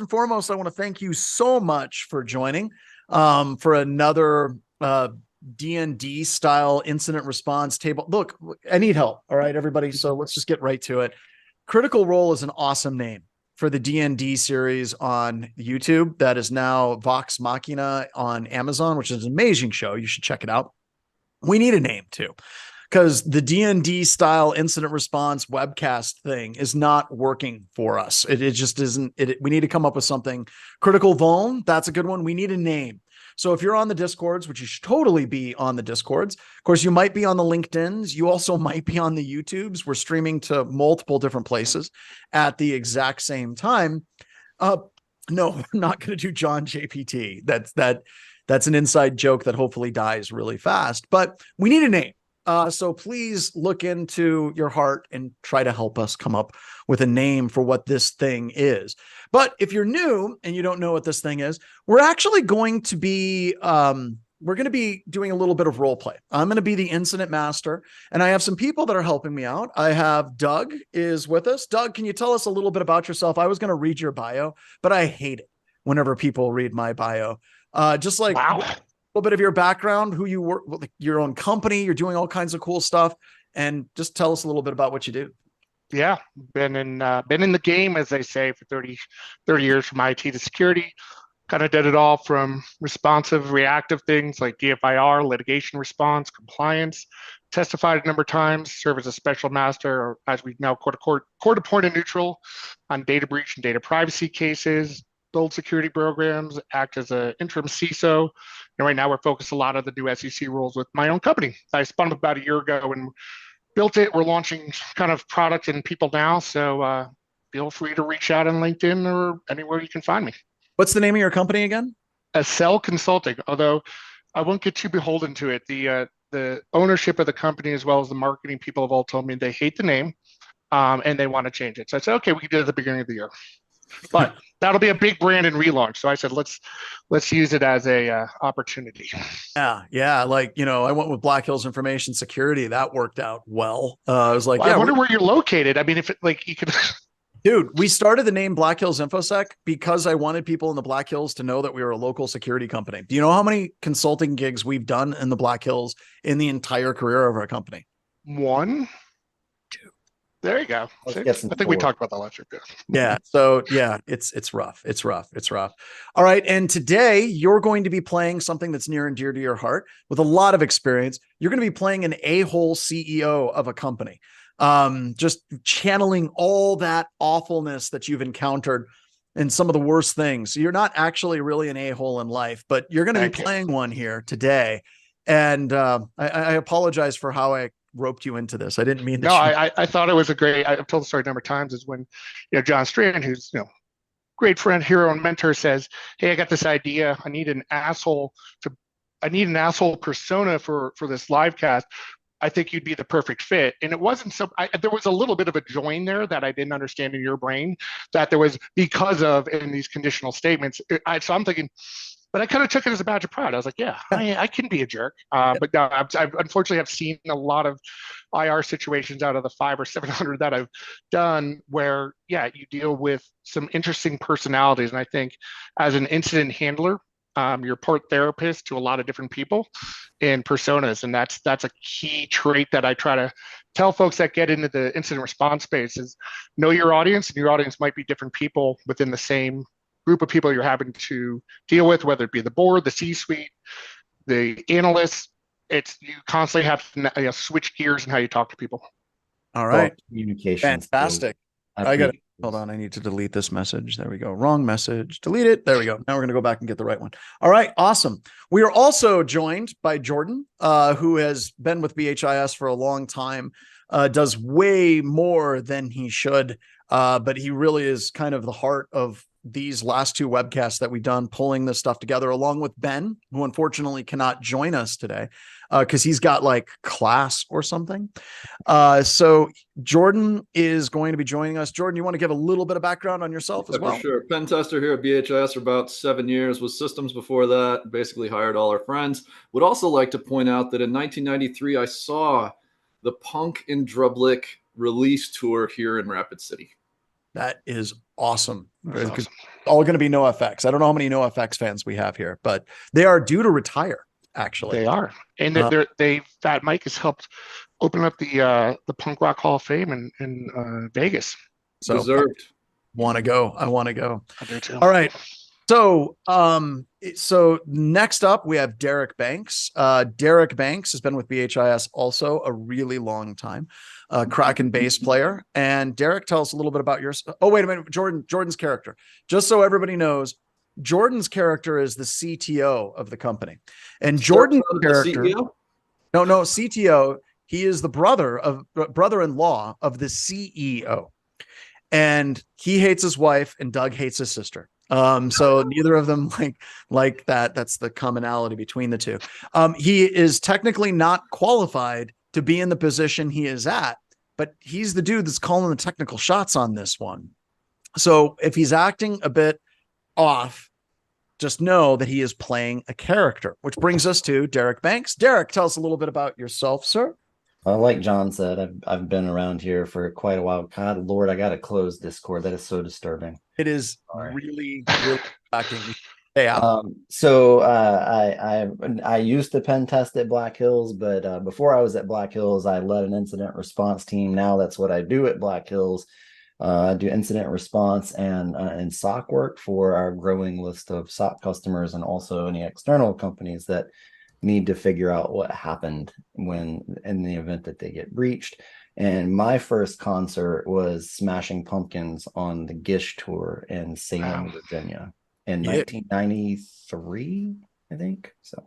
and foremost, I want to thank you so much for joining for another D&D style incident response table. Look, I need help. All right, everybody. So let's just get right to it. Critical Role is an awesome name for the D&D series on YouTube that is now Vox Machina on Amazon, which is an amazing show. You should check it out. We need a name too, because the D&D style incident response webcast thing is not working for us. It just isn't. We need to come up with something. Critical Vuln, that's a good one. We need a name. So if you're on the Discords, which you should totally be on the Discords, of course, you might be on the LinkedIns. You also might be on the YouTubes. We're streaming to multiple different places at the exact same time. No, we're not going to do John JPT. That's an inside joke that hopefully dies really fast, but we need a name. So please look into your heart and try to help us come up with a name for what this thing is. But if you're new and you don't know what this thing is, we're actually going to be doing a little bit of role play. I'm going to be the incident master, and I have some people that are helping me out. I have Doug is with us. Doug, can you tell us a little bit about yourself? I was going to read your bio, but I hate it whenever people read my bio. Just like Wow. a little bit of your background, who you work with, your own company, you're doing all kinds of cool stuff, and just tell us a little bit about what you do. Yeah, been in the game, as they say, for 30 years, from IT to security. Kind of did it all from responsive, reactive things like DFIR, litigation response, compliance. Testified a number of times, serve as a special master, or as we now court-appointed neutral on data breach and data privacy cases. Build security programs, act as an interim CISO. And right now we're focused a lot on the new SEC rules with my own company. I spun up about a year ago and built it. We're launching kind of product and people now. So feel free to reach out on LinkedIn or anywhere you can find me. What's the name of your company again? Cell Consulting, although I won't get too beholden to it. The ownership of the company, as well as the marketing people, have all told me they hate the name and they want to change it. So I said, okay, we can do it at the beginning of the year. But that'll be a big brand and relaunch. So I said, let's use it as a opportunity. Yeah. Like, I went with Black Hills Information Security. That worked out well. I was like, Well, yeah, I wonder where you're located. I mean, if it, like you could. dude, we started the name Black Hills Infosec because I wanted people in the Black Hills to know that we were a local security company. Do you know how many consulting gigs we've done in the Black Hills in the entire career of our company? One. There you go. I think we talked about that last year. Yeah. So yeah, it's rough. It's rough. All right. And today you're going to be playing something that's near and dear to your heart with a lot of experience. You're going to be playing an a-hole CEO of a company. Just channeling all that awfulness that you've encountered and some of the worst things. So you're not actually really an a-hole in life, but you're going to be playing one here today. And I apologize for how I roped you into this. I didn't mean that. No, I thought it was a great. I've told the story a number of times. Is when John Strand, who's great friend, hero, and mentor, says, "Hey, I got this idea. I need an asshole persona for this live cast. I think you'd be the perfect fit." And it wasn't so. There was a little bit of a join there that I didn't understand in your brain, that there was because of in these conditional statements. So I'm thinking. But I kind of took it as a badge of pride. I was like, yeah, I can be a jerk. But no, I've unfortunately have seen a lot of IR situations out of the 500 or 700 that I've done where, yeah, you deal with some interesting personalities. And I think as an incident handler, you're part therapist to a lot of different people and personas. And that's a key trait that I try to tell folks that get into the incident response space is know your audience, and your audience might be different people within the same group of people you're having to deal with, whether it be the board, the C-suite, the analysts. You constantly have to switch gears in how you talk to people. All right. Communication. Fantastic. Hold on. I need to delete this message. There we go. Wrong message. Delete it. There we go. Now we're going to go back and get the right one. All right. Awesome. We are also joined by Jordan, who has been with BHIS for a long time, does way more than he should. But he really is kind of the heart of these last two webcasts that we've done, pulling this stuff together, along with Ben, who unfortunately cannot join us today because he's got like class or something. So Jordan is going to be joining us. Jordan, you want to give a little bit of background on yourself as well? For sure. Pen tester here at BHIS for about 7 years, with systems before that, basically hired all our friends. Would also like to point out that in 1993, I saw the Punk in Drublic release tour here in Rapid City. That is awesome. That's awesome. All going to be NoFX. I don't know how many NoFX fans we have here, but they are due to retire. Actually, They are, and that mic has helped open up the Punk Rock Hall of Fame in Vegas. So Deserved. I want to go. I do too. All right. So, so next up we have Derek Banks. Derek Banks has been with BHIS also a really long time, Kraken bass player. And Derek, tell us a little bit about yours. Oh, wait a minute, Jordan's character. Just so everybody knows, Jordan's character is the CTO of the company, and Jordan's character. CEO? No, CTO. He is the brother-in-law of the CEO, and he hates his wife, and Doug hates his sister. So neither of them like that. That's the commonality between the two. He is technically not qualified to be in the position he is at, but he's the dude that's calling the technical shots on this one. So if he's acting a bit off, just know that he is playing a character, which brings us to Derek Banks. Derek, tell us a little bit about yourself, sir. Like John said, I've been around here for quite a while. God, Lord, I got to close Discord. That is so disturbing. It is really distracting. I used to pen test at Black Hills, but before I was at Black Hills, I led an incident response team. Now that's what I do at Black Hills. I do incident response and SOC work for our growing list of SOC customers, and also any external companies that need to figure out what happened when in the event that they get breached. And my first concert was Smashing Pumpkins on the Gish tour in Salem, Virginia in 1993, I think. So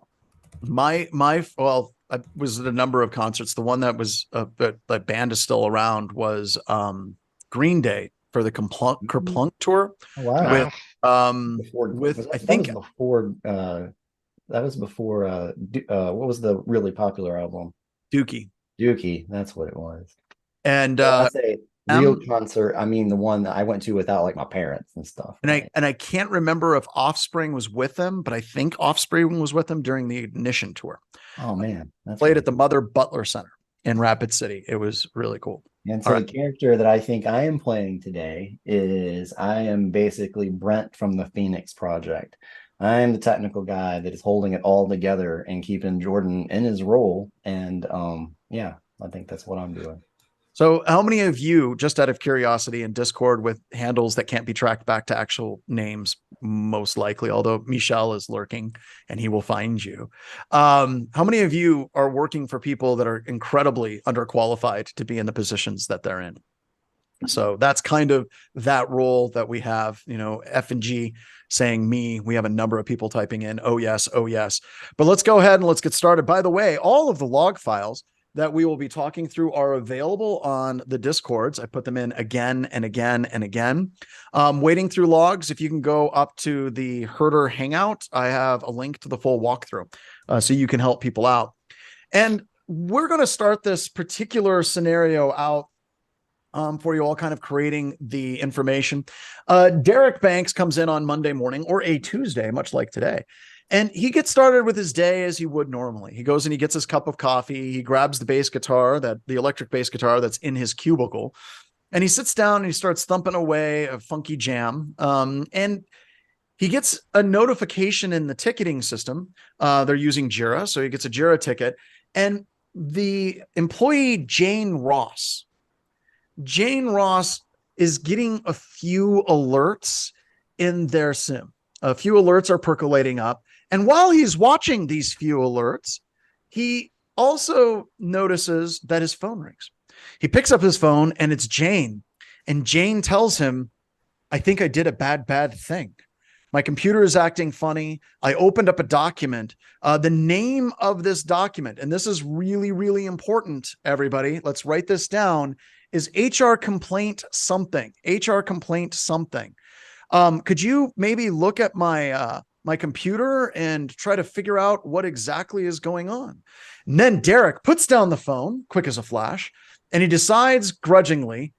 well, I was at a number of concerts. The one that was the band is still around was Green Day for the Kerplunk tour. Oh, wow. That was before what was the really popular album? Dookie, that's what it was. And I say real concert, I mean the one that I went to without like my parents and stuff. And I can't remember if Offspring was with them, but I think Offspring was with them during the Ignition tour. Oh man, that's played at the Mother Butler Center in Rapid City. It was really cool. And so the character that I think I am playing today is I am basically Brent from the Phoenix Project. I am the technical guy that is holding it all together and keeping Jordan in his role. And yeah, I think that's what I'm doing. So how many of you, just out of curiosity, in Discord with handles that can't be tracked back to actual names, most likely, although Michelle is lurking and he will find you. How many of you are working for people that are incredibly underqualified to be in the positions that they're in? So that's kind of that role that we have, F and G saying me. We have a number of people typing in, oh yes, oh yes. But let's go ahead and let's get started. By the way, all of the log files that we will be talking through are available on the Discords. I put them in again and again and again. Waiting through logs, if you can go up to the Herder Hangout, I have a link to the full walkthrough so you can help people out. And we're going to start this particular scenario out for you all, kind of creating the information. Derek Banks comes in on Monday morning or a Tuesday, much like today. And he gets started with his day as he would normally. He goes and he gets his cup of coffee. He grabs the bass guitar, the electric bass guitar that's in his cubicle, and he sits down and he starts thumping away a funky jam. And he gets a notification in the ticketing system. They're using Jira, so he gets a Jira ticket. And the employee Jane Ross is getting a few alerts in their sim. A few alerts are percolating up. And while he's watching these few alerts, he also notices that his phone rings. He picks up his phone and it's Jane. And Jane tells him, I think I did a bad thing. My computer is acting funny. I opened up a document. The name of this document, and this is really, really important, everybody. Let's write this down, is HR complaint something. HR complaint something. Could you maybe look at my my computer and try to figure out what exactly is going on? And then Derek puts down the phone, quick as a flash, and he decides grudgingly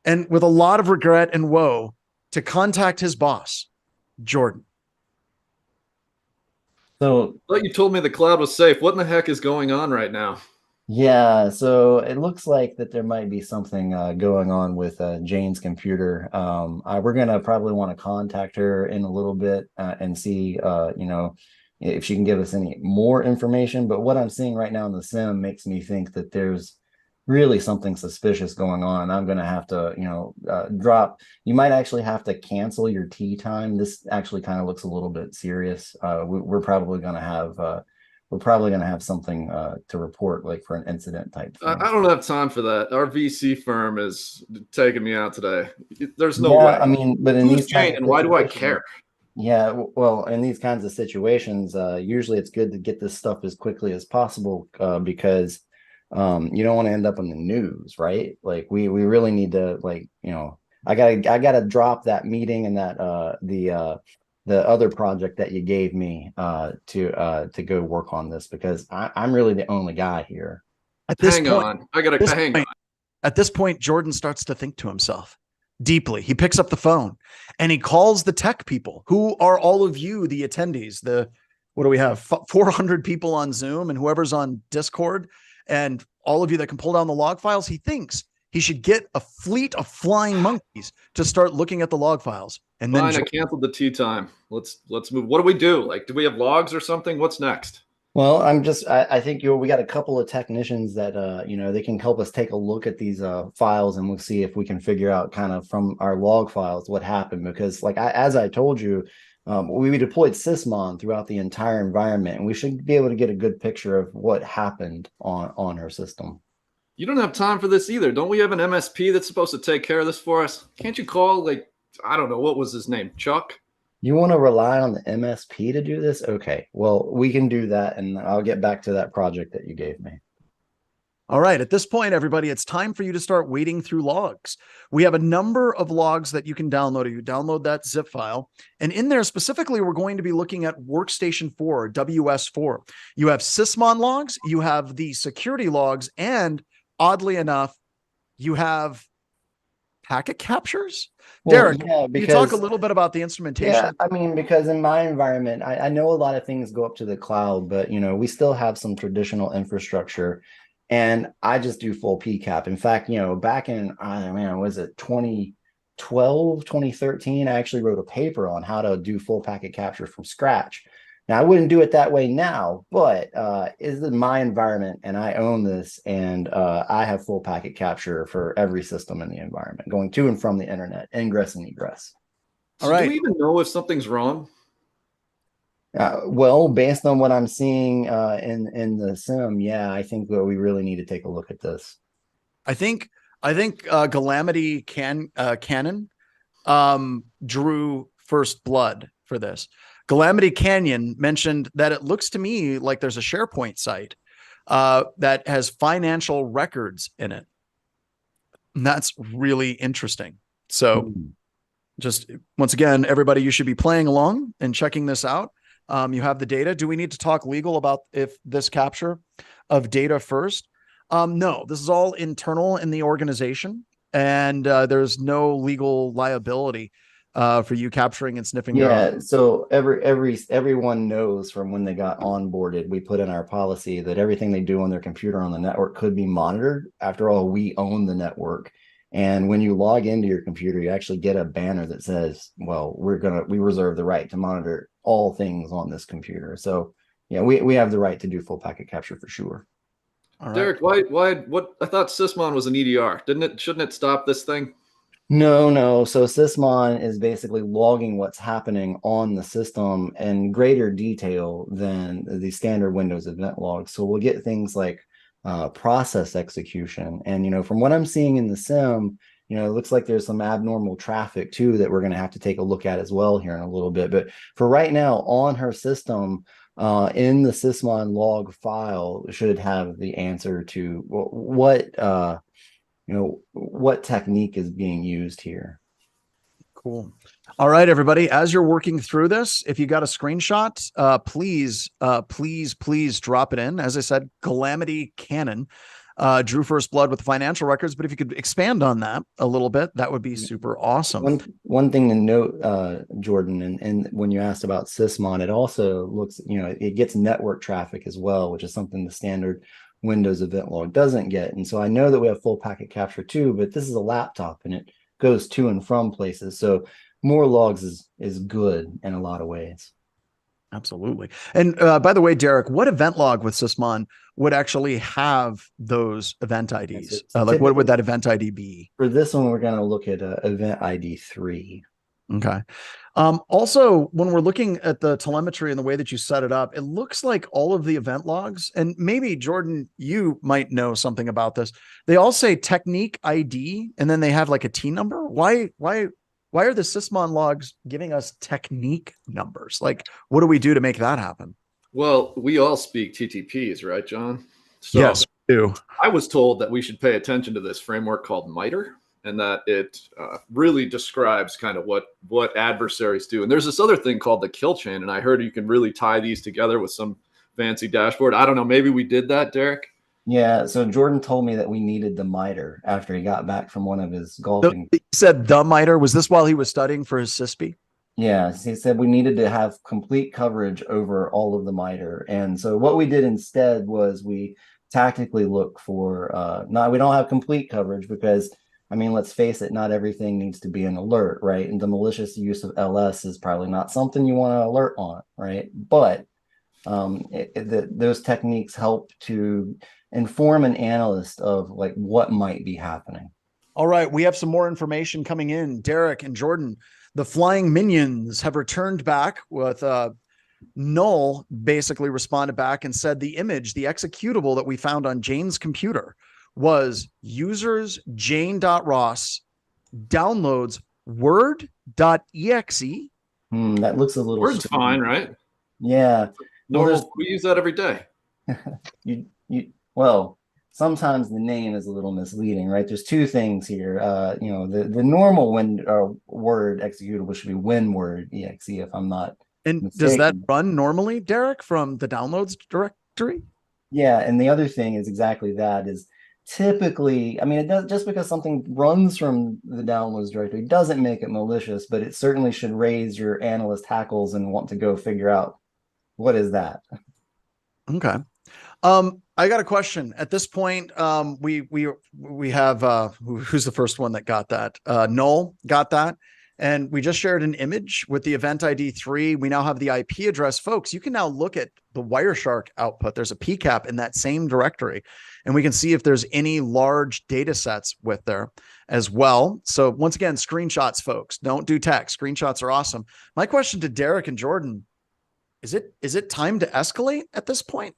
and with a lot of regret and woe to contact his boss, Jordan. So I thought you told me the cloud was safe. What in the heck is going on right now? Yeah, so it looks like that there might be something going on with Jane's computer. We're gonna probably want to contact her in a little bit and see, if she can give us any more information. But what I'm seeing right now in the sim makes me think that there's really something suspicious going on. I'm gonna have to, drop. You might actually have to cancel your tea time. This actually kind of looks a little bit serious. We're probably going to have something to report, like for an incident type I thing. don't have time for that. Our VC firm is taking me out today. There's no Yeah, I way. mean, but in Who's these kinds Jane of and why do I situations, care? yeah, well, in these kinds of situations, usually it's good to get this stuff as quickly as possible because you don't want to end up in the news, right? Like we really need to, like, I gotta drop that meeting and that the other project that you gave me to go work on this, because I'm really the only guy here. At this Hang point, on. I gotta this hang on. point, at this point, Jordan starts to think to himself deeply. He picks up the phone and he calls the tech people, who are all of you, the attendees. What do we have? 400 people on Zoom and whoever's on Discord, and all of you that can pull down the log files. He thinks he should get a fleet of flying monkeys to start looking at the log files. And then Fine, I canceled the tea time. Let's move. What do we do? Like, do we have logs or something? What's next? Well, I think we got a couple of technicians that they can help us take a look at these files, and we'll see if we can figure out kind of from our log files what happened. Because, like, as I told you, we deployed Sysmon throughout the entire environment, and we should be able to get a good picture of what happened on her system. You don't have time for this either. Don't we have an MSP that's supposed to take care of this for us? Can't you call, like, I don't know, what was his name? Chuck? You want to rely on the MSP to do this? Okay, well, we can do that, and I'll get back to that project that you gave me. All right. At this point, everybody, it's time for you to start wading through logs. We have a number of logs that you can download. You download that zip file. And in there specifically, we're going to be looking at Workstation 4, WS4. You have Sysmon logs, you have the security logs, and oddly enough, you have packet captures. Well, Derek, yeah, can you talk a because little bit about the instrumentation? yeah, I mean, because in my environment, I know a lot of things go up to the cloud, but we still have some traditional infrastructure, and I just do full PCAP. In fact, back in, was it 2012, 2013, I actually wrote a paper on how to do full packet capture from scratch. Now, I wouldn't do it that way now, but is in my environment, and I own this, and I have full packet capture for every system in the environment, going to and from the internet, ingress and egress. So All right. do we even know if something's wrong? Well, based on what I'm seeing in the sim, yeah, I think that we really need to take a look at this. I think Calamity Cannon drew first blood for this. Calamity Canyon mentioned that it looks to me like there's a SharePoint site that has financial records in it. And that's really interesting. So just once again, everybody, you should be playing along and checking this out. You have the data. Do we need to talk legal about if this capture of data first? No, this is all internal in the organization, and there's no legal liability for you capturing and sniffing their Yeah, so everyone knows from when they got onboarded, we put in our policy that everything they do on their computer on the network could be monitored. After all, we own the network. And when you log into your computer, you actually get a banner that says, well, we reserve the right to monitor all things on this computer. So yeah, we have the right to do full packet capture for sure. All right. Derek, why, what? I thought Sysmon was an EDR. Shouldn't it stop this thing? No. So Sysmon is basically logging what's happening on the system in greater detail than the standard Windows event logs. So we'll get things like process execution. And, from what I'm seeing in the sim, it looks like there's some abnormal traffic too that we're going to have to take a look at as well here in a little bit. But for right now, on her system, in the Sysmon log file, should have the answer to what technique is being used here. Cool. All right, everybody, as you're working through this, if you got a screenshot, please drop it in. As I said, Calamity Cannon drew first blood with the financial records, but if you could expand on that a little bit, that would be super awesome. One thing to note, Jordan, and when you asked about Sysmon, it also looks, it gets network traffic as well, which is something the standard Windows event log doesn't get. And so I know that we have full packet capture too, but this is a laptop and it goes to and from places. So more logs is good in a lot of ways. Absolutely. And by the way, Derek, what event log with Sysmon would actually have those event IDs? Like what would that event ID be? For this one, we're going to look at event ID 3. Okay. Also, when we're looking at the telemetry and the way that you set it up, it looks like all of the event logs, and maybe Jordan, you might know something about this. They all say technique ID, and then they have like a T number. Why are the Sysmon logs giving us technique numbers? Like, what do we do to make that happen? Well, we all speak TTPs, right, John? So yes, we do. I was told that we should pay attention to this framework called MITRE, and that it really describes kind of what adversaries do. And there's this other thing called the kill chain, and I heard you can really tie these together with some fancy dashboard. I don't know, maybe we did that, Derek? Yeah, so Jordan told me that we needed the MITRE after he got back from one of his golfing. He said the MITRE. Was this while he was studying for his CISP? Yeah, he said we needed to have complete coverage over all of the MITRE. And so what we did instead was we tactically look for, we don't have complete coverage because, I mean, let's face it, not everything needs to be an alert, right? And the malicious use of LS is probably not something you want to alert on, right? But those techniques help to inform an analyst of like what might be happening. All right, we have some more information coming in. Derek and Jordan, the flying minions have returned back with Null basically responded back and said the image, the executable that we found on Jane's computer was users jane.ross downloads word.exe. That looks a little Word's fine, right? Yeah. Normal, we use that every day. Well, sometimes the name is a little misleading, right? There's two things here. The normal word executable should be WinWord.exe if I'm not mistaken. Does that run normally, Derek, from the downloads directory? Yeah, and the other thing is exactly that is typically, I mean, it does, just because something runs from the downloads directory doesn't make it malicious, but it certainly should raise your analyst hackles and want to go figure out what is that. Okay. I got a question. At this point, we have who's the first one that got that? Null got that. And we just shared an image with the event ID 3. We now have the IP address. Folks, you can now look at the Wireshark output. There's a PCAP in that same directory, and we can see if there's any large data sets with there as well. So once again, screenshots, folks. Don't do text. Screenshots are awesome. My question to Derek and Jordan, is it time to escalate at this point?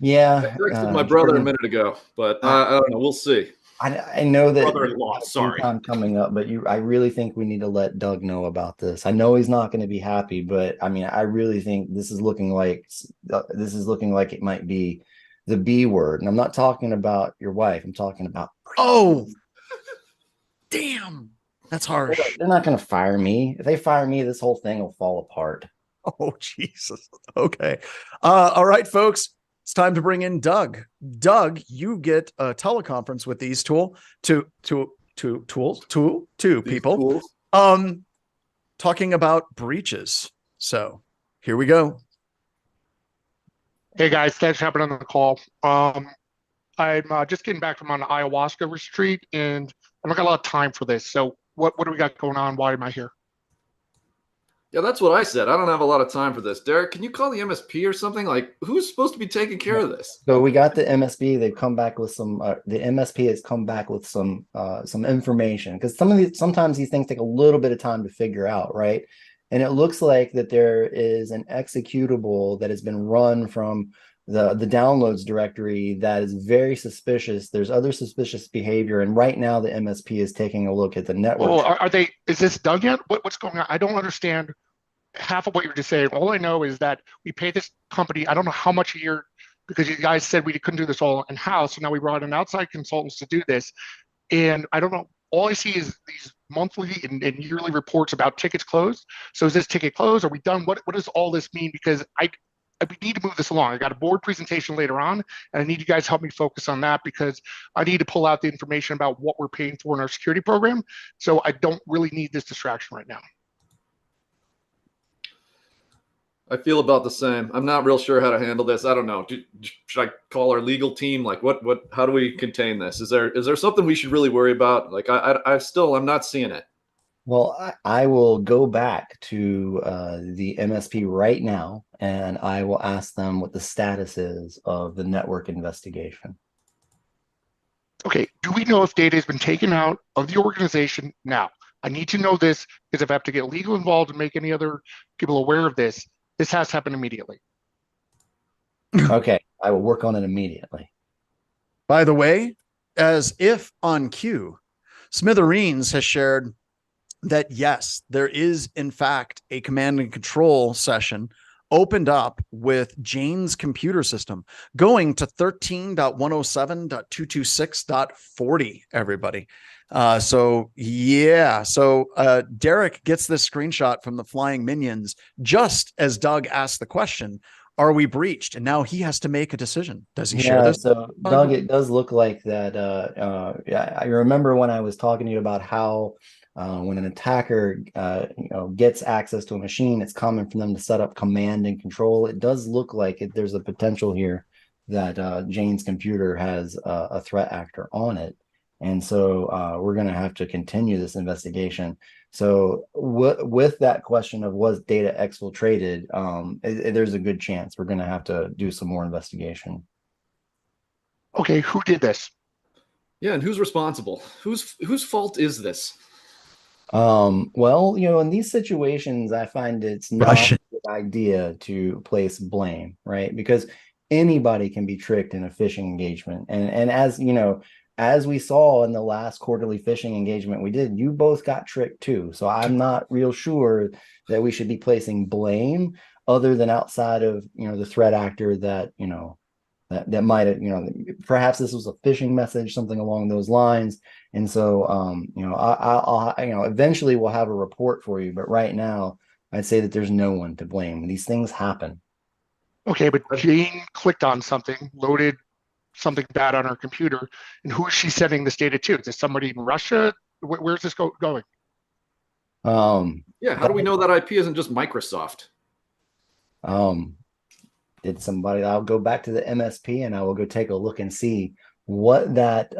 Yeah. I texted my brother Jordan, a minute ago, but I don't know. We'll see. I know that brother-in-law, sorry. Time coming up, but I really think we need to let Doug know about this. I know he's not going to be happy, but I mean, I really think this is looking like it might be the B word. And I'm not talking about your wife. I'm talking about. Oh, damn. That's harsh. They're not going to fire me. If they fire me, this whole thing will fall apart. Oh, Jesus. Okay. All right, folks. It's time to bring in Doug. Doug, you get a teleconference with these two people talking about breaches. So here we go. Hey guys, thanks for hopping on the call. I'm just getting back from an ayahuasca retreat, and I don't got a lot of time for this. So what do we got going on? Why am I here? Yeah, that's what I said. I don't have a lot of time for this. Derek, can you call the MSP or something? Like, who's supposed to be taking care of this? So we got the MSP. They've come back with some. The MSP has come back with some information, because sometimes these things take a little bit of time to figure out, right? And it looks like that there is an executable that has been run from the downloads directory that is very suspicious. There's other suspicious behavior, and right now the MSP is taking a look at the network. Oh, are they? Is this done yet? What's going on? I don't understand half of what you're just saying. All I know is that we pay this company, I don't know how much a year, because you guys said we couldn't do this all in-house, so now we brought in outside consultants to do this, and I don't know. All I see is these monthly and yearly reports about tickets closed. So is this ticket closed? Are we done? What does all this mean? Because I need to move this along. I got a board presentation later on, and I need you guys to help me focus on that, because I need to pull out the information about what we're paying for in our security program. So I don't really need this distraction right now. I feel about the same. I'm not real sure how to handle this. I don't know. Should I call our legal team? Like, how do we contain this? Is there something we should really worry about? Like, I'm not seeing it. Well, I will go back to the MSP right now, and I will ask them what the status is of the network investigation. Okay, do we know if data has been taken out of the organization now? I need to know this because if I have to get legal involved and make any other people aware of this, this has to happen immediately. Okay, I will work on it immediately. By the way, as if on cue, Smithereens has shared that yes, there is in fact a command and control session opened up with Jane's computer system going to 13.107.226.40, everybody. So Derek gets this screenshot from the flying minions just as Doug asked the question, are we breached? And now he has to make a decision. Does he share this? So Doug, it does look like that. I remember when I was talking to you about how when an attacker gets access to a machine, it's common for them to set up command and control. It does look like there's a potential here that Jane's computer has a threat actor on it. And so we're going to have to continue this investigation. So with that question of was data exfiltrated, there's a good chance we're going to have to do some more investigation. Okay, who did this? Yeah, and who's responsible? Whose fault is this? Well, in these situations, I find it's not a good idea to place blame, right? Because anybody can be tricked in a phishing engagement. And as we saw in the last quarterly phishing engagement we did, you both got tricked too. So I'm not real sure that we should be placing blame other than outside of, the threat actor that, that might have, perhaps this was a phishing message, something along those lines. And so, I'll eventually we'll have a report for you. But right now, I'd say that there's no one to blame. These things happen. Okay, but Jane clicked on something, loaded something bad on her computer, and who is she sending this data to? Is this somebody in Russia? Where's this going? Yeah, how do we know that IP isn't just Microsoft? Did somebody? I'll go back to the MSP and I will go take a look and see what that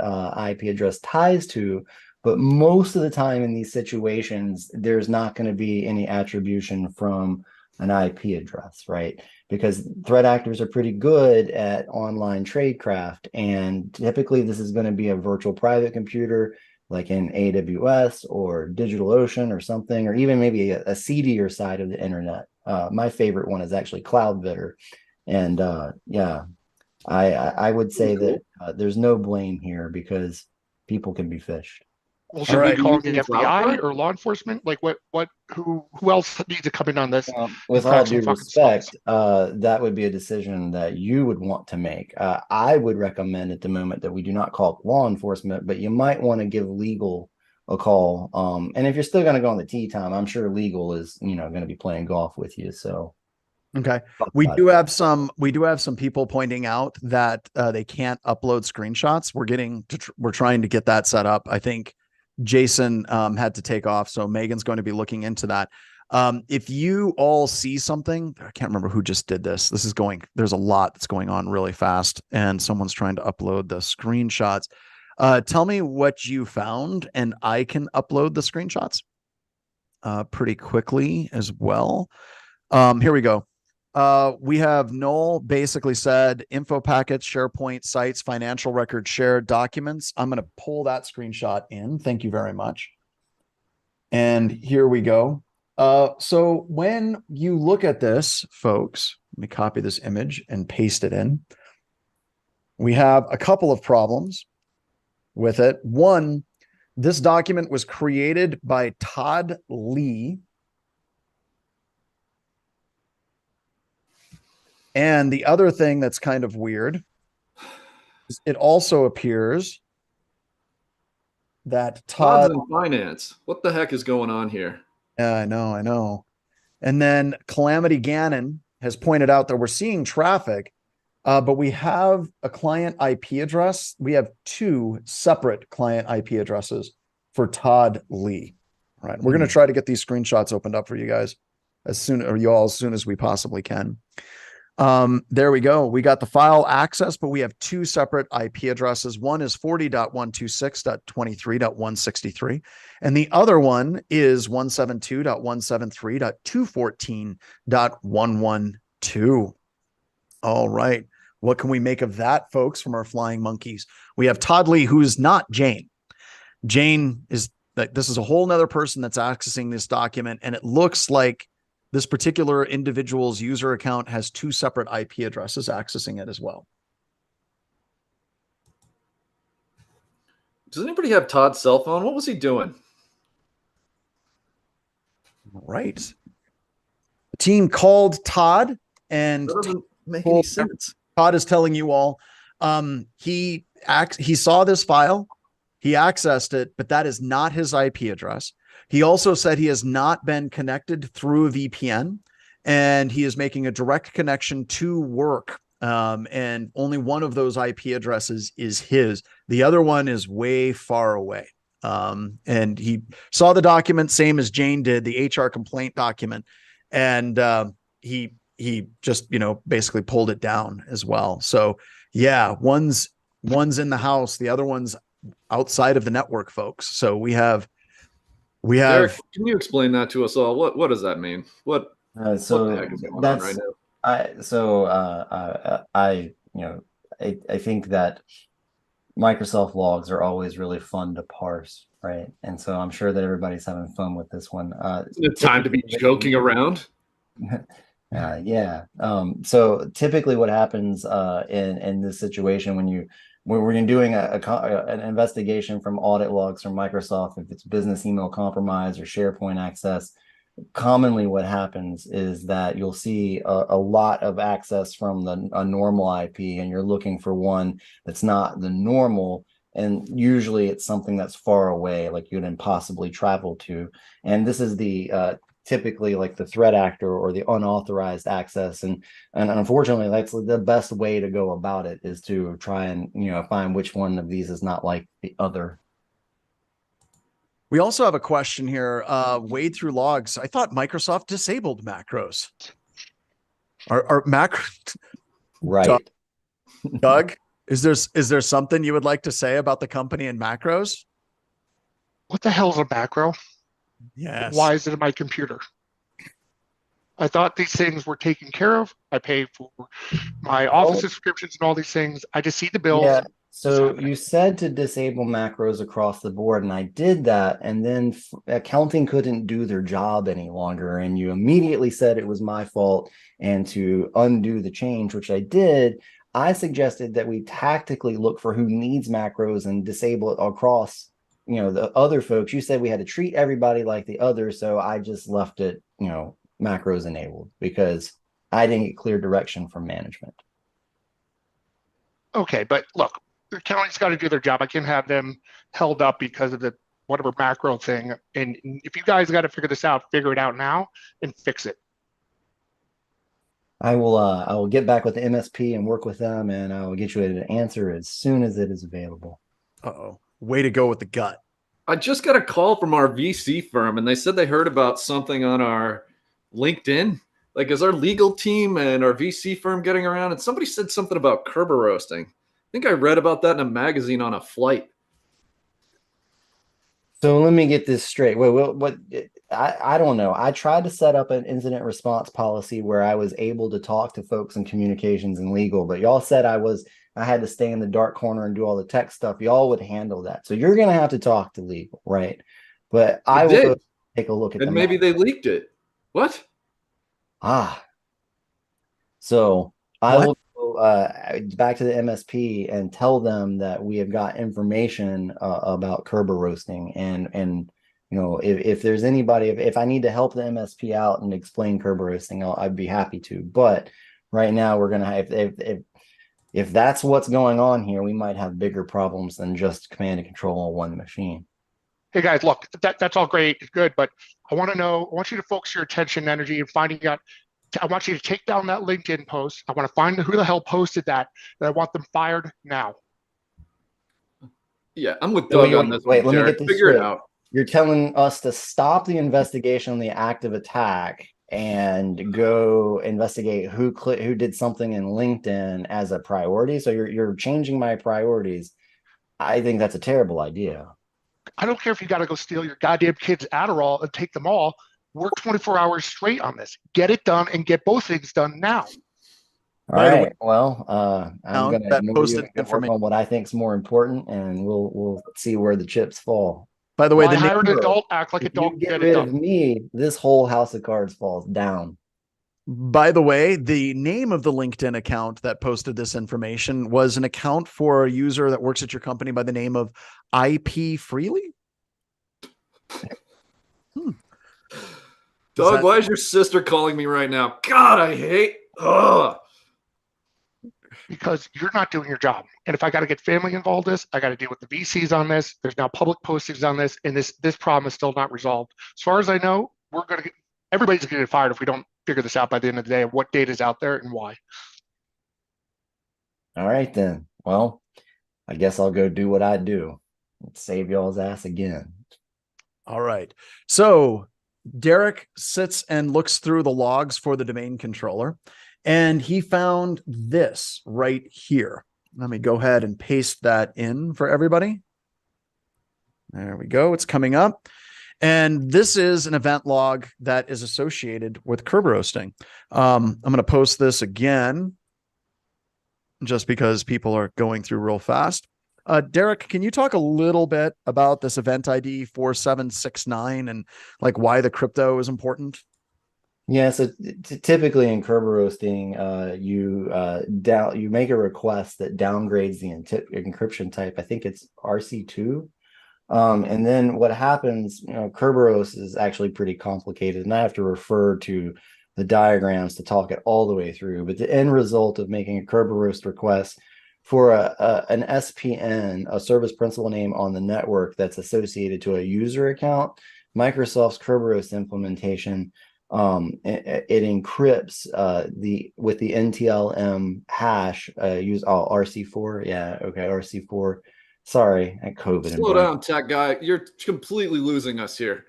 IP address ties to. But most of the time in these situations, there's not going to be any attribution from an IP address, right? Because threat actors are pretty good at online tradecraft. And typically this is going to be a virtual private computer like in AWS or DigitalOcean or something, or even maybe a seedier side of the internet. My favorite one is actually CloudVitter. And I would say that there's no blame here because people can be phished. Well, should we call the FBI or law enforcement? Like who else needs to come in on this? With all due respect, that would be a decision that you would want to make. I would recommend at the moment that we do not call law enforcement, but you might want to give legal a call. And if you're still going to go on the tea time, I'm sure legal is, going to be playing golf with you. So. Okay. We do have some people pointing out that they can't upload screenshots. We're trying to get that set up. I think Jason had to take off, so Megan's going to be looking into that. If you all see something, I can't remember who just did this. There's a lot that's going on really fast, and someone's trying to upload the screenshots. Tell me what you found, and I can upload the screenshots pretty quickly as well. Here we go. We have Noel basically said info packets, SharePoint sites, financial records, shared documents. I'm going to pull that screenshot in. Thank you very much. And here we go. So when you look at this, folks, let me copy this image and paste it in. We have a couple of problems with it. One, this document was created by Todd Lee. And the other thing that's kind of weird is it also appears that Todd in finance. What the heck is going on here? Yeah, I know. And then Calamity Gannon has pointed out that we're seeing traffic, but we have a client IP address. We have two separate client IP addresses for Todd Lee. All right. We're going to try to get these screenshots opened up for you guys. as soon as we possibly can. There we go. We got the file access, but we have two separate IP addresses. One is 40.126.23.163, and the other one is 172.173.214.112. All right. What can we make of that, folks, from our flying monkeys? We have Todd Lee, who's not Jane. Jane is like, this is a whole nother person that's accessing this document, and it looks like this particular individual's user account has two separate IP addresses accessing it as well. Does anybody have Todd's cell phone? What was he doing? All right. The team called Todd, and That doesn't make any sense. Todd is telling you all, he saw this file, he accessed it, but that is not his IP address. He also said he has not been connected through a VPN, and he is making a direct connection to work. And only one of those IP addresses is his. The other one is way far away. And he saw the document, same as Jane did, the HR complaint document. And he just, basically pulled it down as well. So yeah, one's in the house, the other one's outside of the network, folks. So we have Eric, can you explain that to us all? What does that mean? What the heck is going on right now? I think that Microsoft logs are always really fun to parse, right? And so I'm sure that everybody's having fun with this one. Isn't it time to be joking around? Yeah. So typically what happens in this situation when you're doing an investigation from audit logs from Microsoft, if it's business email compromise or SharePoint access, commonly what happens is that you'll see a lot of access from a normal IP, and you're looking for one that's not the normal. And usually it's something that's far away, like you'd impossibly travel to. And this is the typically like the threat actor or the unauthorized access. And unfortunately, that's the best way to go about it, is to try and, find which one of these is not like the other. We also have a question here. Wade through logs. I thought Microsoft disabled macros. Are macro right? Doug, is there something you would like to say about the company and macros? What the hell is a macro? Yes. Why is it in my computer? I thought these things were taken care of. I pay for my office subscriptions and all these things. I just see the bills. Yeah. So you said to disable macros across the board, and I did that, and then accounting couldn't do their job any longer, and you immediately said it was my fault, and to undo the change, which I did, I suggested that we tactically look for who needs macros and disable it across, the other folks. You said we had to treat everybody like the others, so I just left it, macros enabled, because I didn't get clear direction from management. Okay, but look, the accounting's got to do their job. I can't have them held up because of the whatever macro thing. And if you guys got to figure this out, figure it out now and fix it. I will get back with the MSP and work with them, and I will get you an answer as soon as it is available. Uh-oh. Way to go with the gut. I just got a call from our VC firm, and they said they heard about something on our LinkedIn. Like, is our legal team and our VC firm getting around? And somebody said something about Kerber roasting. I think I read about that in a magazine on a flight. So let me get this straight. Wait, what? I don't know. I tried to set up an incident response policy where I was able to talk to folks in communications and legal, but y'all said I had to stay in the dark corner and do all the tech stuff. Y'all would handle that. So you're going to have to talk to legal, right? But I will go take a look at and maybe they leaked it. What? So I will go back to the MSP and tell them that we have got information about Kerber roasting, and if there's anybody, if I need to help the MSP out and explain Kerber roasting, I'd be happy to. But right now we're gonna have, if that's what's going on here, we might have bigger problems than just command and control on one machine. Hey guys, look, that's all great, good, but I want you to focus your attention and energy in finding out. I want you to take down that LinkedIn post. I want to find who the hell posted that, and I want them fired now. Yeah, I'm with Doug on this. Wait, let me get this Figure straight. it out. You're telling us to stop the investigation on the active attack and go investigate who did something in LinkedIn as a priority. So you're changing my priorities. I think that's a terrible idea. I don't care if you got to go steal your goddamn kids' Adderall and take them all. Work 24 hours straight on this. Get it done and get both things done now. All right. Well, I'm going to that ignore you posted and work information. on what I think is more important, and we'll see where the chips fall. By the way, Why the hire an name, adult, act like If adult, you get get it rid of done. me, this whole house of cards falls down. by the way, the name of the LinkedIn account that posted this information was an account for a user that works at your company by the name of IP Freely. Doug, why is your sister calling me right now? God, I hate. Ugh. Because you're not doing your job. And if I got to get family involved in this, I got to deal with the VCs on this. There's now public postings on this, and this problem is still not resolved. As far as I know, everybody's going to get fired if we don't figure this out by the end of the day of what data is out there and why. All right, then. Well, I guess I'll go do what I do. Save y'all's ass again. All right. So Derek sits and looks through the logs for the domain controller, and he found this right here. Let me go ahead and paste that in for everybody. There we go. It's coming up. And this is an event log that is associated with curb roasting. I'm going to post this again just because people are going through real fast. Derek, can you talk a little bit about this event ID 4769 and like why the crypto is important? Yeah, so typically in curb roasting, you make a request that downgrades the encryption type. I think it's RC2. And then what happens, curb roast is actually pretty complicated, and I have to refer to the diagrams to talk it all the way through. But the end result of making a curb roast request for an SPN, a service principal name on the network that's associated to a user account, Microsoft's curb roast implementation, it encrypts with the NTLM hash, use RC4. Yeah, okay, RC4. Sorry, at COVID. Slow down, tech guy. You're completely losing us here.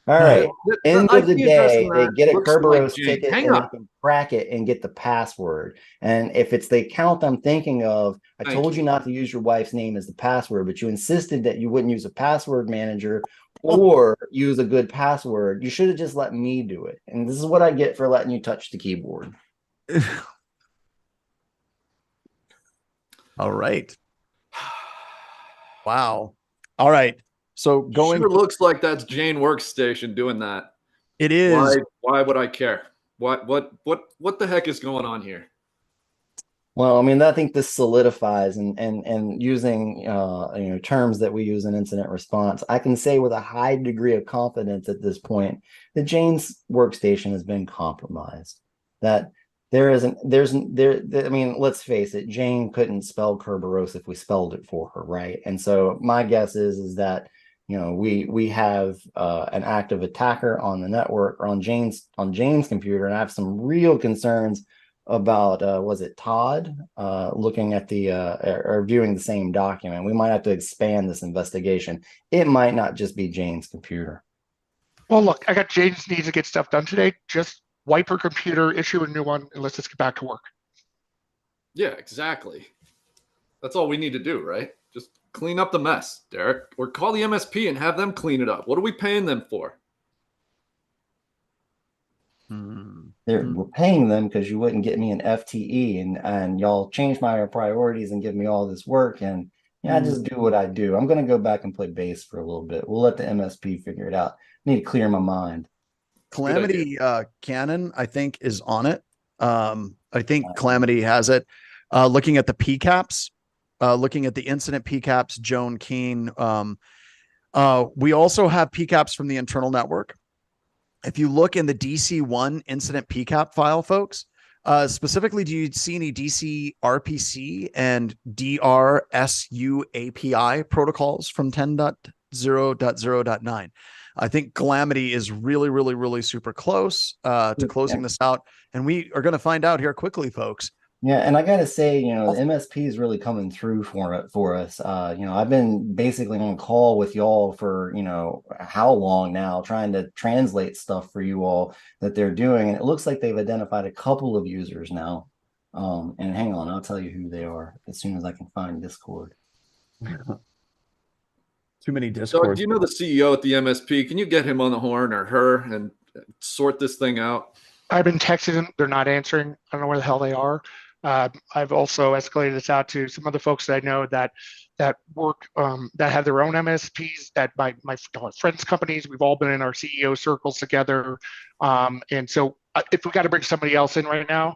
All right. End of the day, they get a Kerberos ticket and they can crack it and get the password. And if it's the account I'm thinking of, I told you not to use your wife's name as the password, but you insisted that you wouldn't use a password manager or use a good password. You should have just let me do it. And this is what I get for letting you touch the keyboard. All right. Wow. All right. So going sure looks like that's Jane Workstation doing that. It is. Why would I care? What the heck is going on here? Well, I mean, I think this solidifies and using terms that we use in incident response, I can say with a high degree of confidence at this point that Jane's workstation has been compromised. That I mean, let's face it, Jane couldn't spell Kerberos if we spelled it for her, right? And so my guess is that we have an active attacker on the network or on Jane's computer, and I have some real concerns about was it Todd looking at the or viewing the same document. We might have to expand this investigation. It might not just be Jane's computer. Well, look, I got Jane's needs to get stuff done today. Just wipe her computer, issue a new one, and let's just get back to work. Yeah, exactly. That's all we need to do, right? Just clean up the mess, Derek, or call the MSP and have them clean it up. What are we paying them for? We're paying them because you wouldn't get me an FTE, and y'all change my priorities and give me all this work, and I just do what I do. I'm going to go back and play bass for a little bit. We'll let the MSP figure it out. I need to clear my mind. Calamity Cannon, I think, is on it. I think Calamity has it. Looking at the PCAPs, looking at the incident PCAPs, Joan Keene. We also have PCAPs from the internal network. If you look in the DC1 incident PCAP file, folks, specifically, do you see any DC RPC and DRSU API protocols from 10.0.0.9? I think Calamity is really, really, really super close to closing this out. And we are going to find out here quickly, folks, Yeah, and I gotta say, the MSP is really coming through for us. I've been basically on call with y'all for, how long now, trying to translate stuff for you all that they're doing. And it looks like they've identified a couple of users now. And hang on, I'll tell you who they are as soon as I can find Discord. Too many So, discords. do you know the CEO at the MSP? Can you get him on the horn or her and sort this thing out? I've been texting them. They're not answering. I don't know where the hell they are. I've also escalated this out to some other folks that I know that work that have their own MSPs. That my friends' companies. We've all been in our CEO circles together, and so if we got to bring somebody else in right now,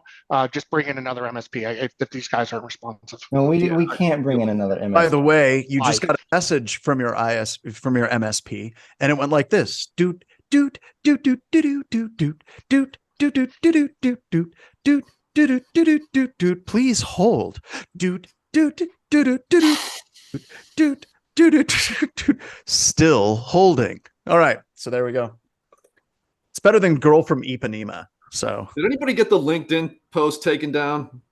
just bring in another MSP. If these guys aren't responsive. No, we can't bring in another MSP. By the way, you just Why? got a message from your MSP, and it went like this: doot doot doot doot doot doot doot doot doot doot doot doot doot doot doot doot doot doot. Please hold. Doot doot doot doot doot doot doot doot. Still holding. All right, so there we go. It's better than Girl from Ipanema. So, did anybody get the LinkedIn post taken down?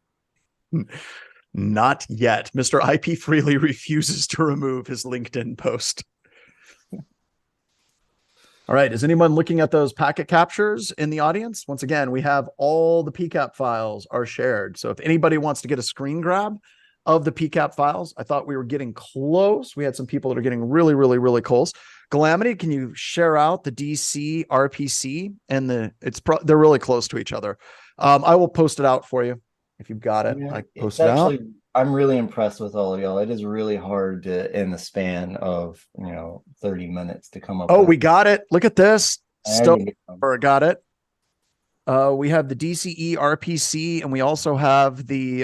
Not yet. Mr. IP Freely refuses to remove his LinkedIn post. All right. Is anyone looking at those packet captures in the audience? Once again, we have all the PCAP files are shared. So if anybody wants to get a screen grab of the PCAP files, I thought we were getting close. We had some people that are getting really, really, really close. Calamity, can you share out the DC RPC and they're really close to each other. I will post it out for you if you've got it. Yeah, I post it's it out. actually, I'm really impressed with all of y'all. It is really hard to, in the span of 30 minutes, to come up. Oh, with. we got it. Look at this. There you Got it. We have the DCE RPC, and we also have the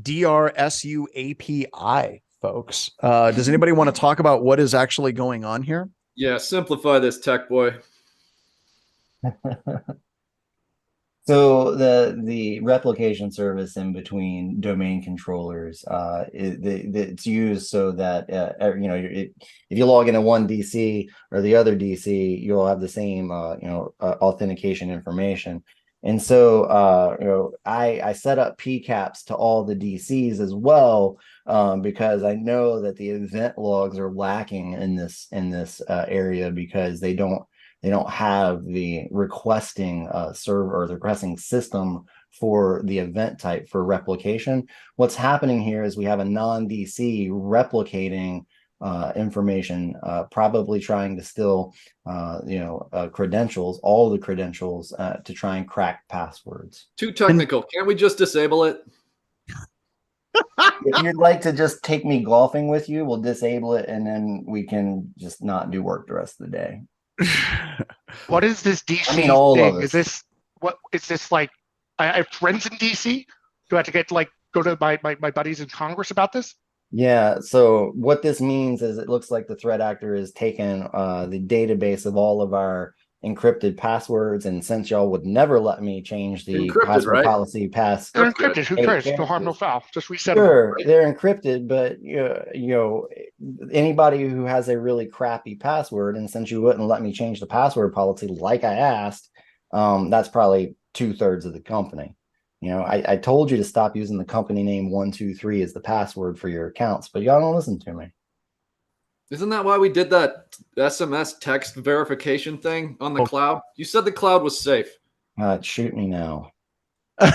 DRSU API, folks. Does anybody want to talk about what is actually going on here? Yeah, simplify this, tech boy. So the replication service in between domain controllers, it's used so that if you log into one DC or the other DC, you'll have the same authentication information. And so I set up PCAPs to all the DCs as well, because I know that the event logs are lacking in this area, because they don't have the requesting server or the requesting system for the event type for replication. What's happening here is we have a non-DC replicating information, probably trying to steal, credentials, all the credentials, to try and crack passwords. Too technical. Can't we just disable it? If you'd like to just take me golfing with you, we'll disable it, and then we can just not do work the rest of the day. What is this DC I mean, all thing? of us. Is this like I have friends in DC? Do I have to go to my buddies in Congress about this? Yeah, so what this means is it looks like the threat actor has taken the database of all of our encrypted passwords, and since y'all would never let me change the Encrypted, password right? policy past They're encrypted. Who cares? No harm, no foul. Just reset them. Sure, they're encrypted, but anybody who has a really crappy password, and since you wouldn't let me change the password policy like I asked, that's probably 2/3 of the company. I told you to stop using the company name 123 as the password for your accounts, but y'all don't listen to me. Isn't that why we did that SMS text verification thing on the cloud? You said the cloud was safe. Shoot me now. All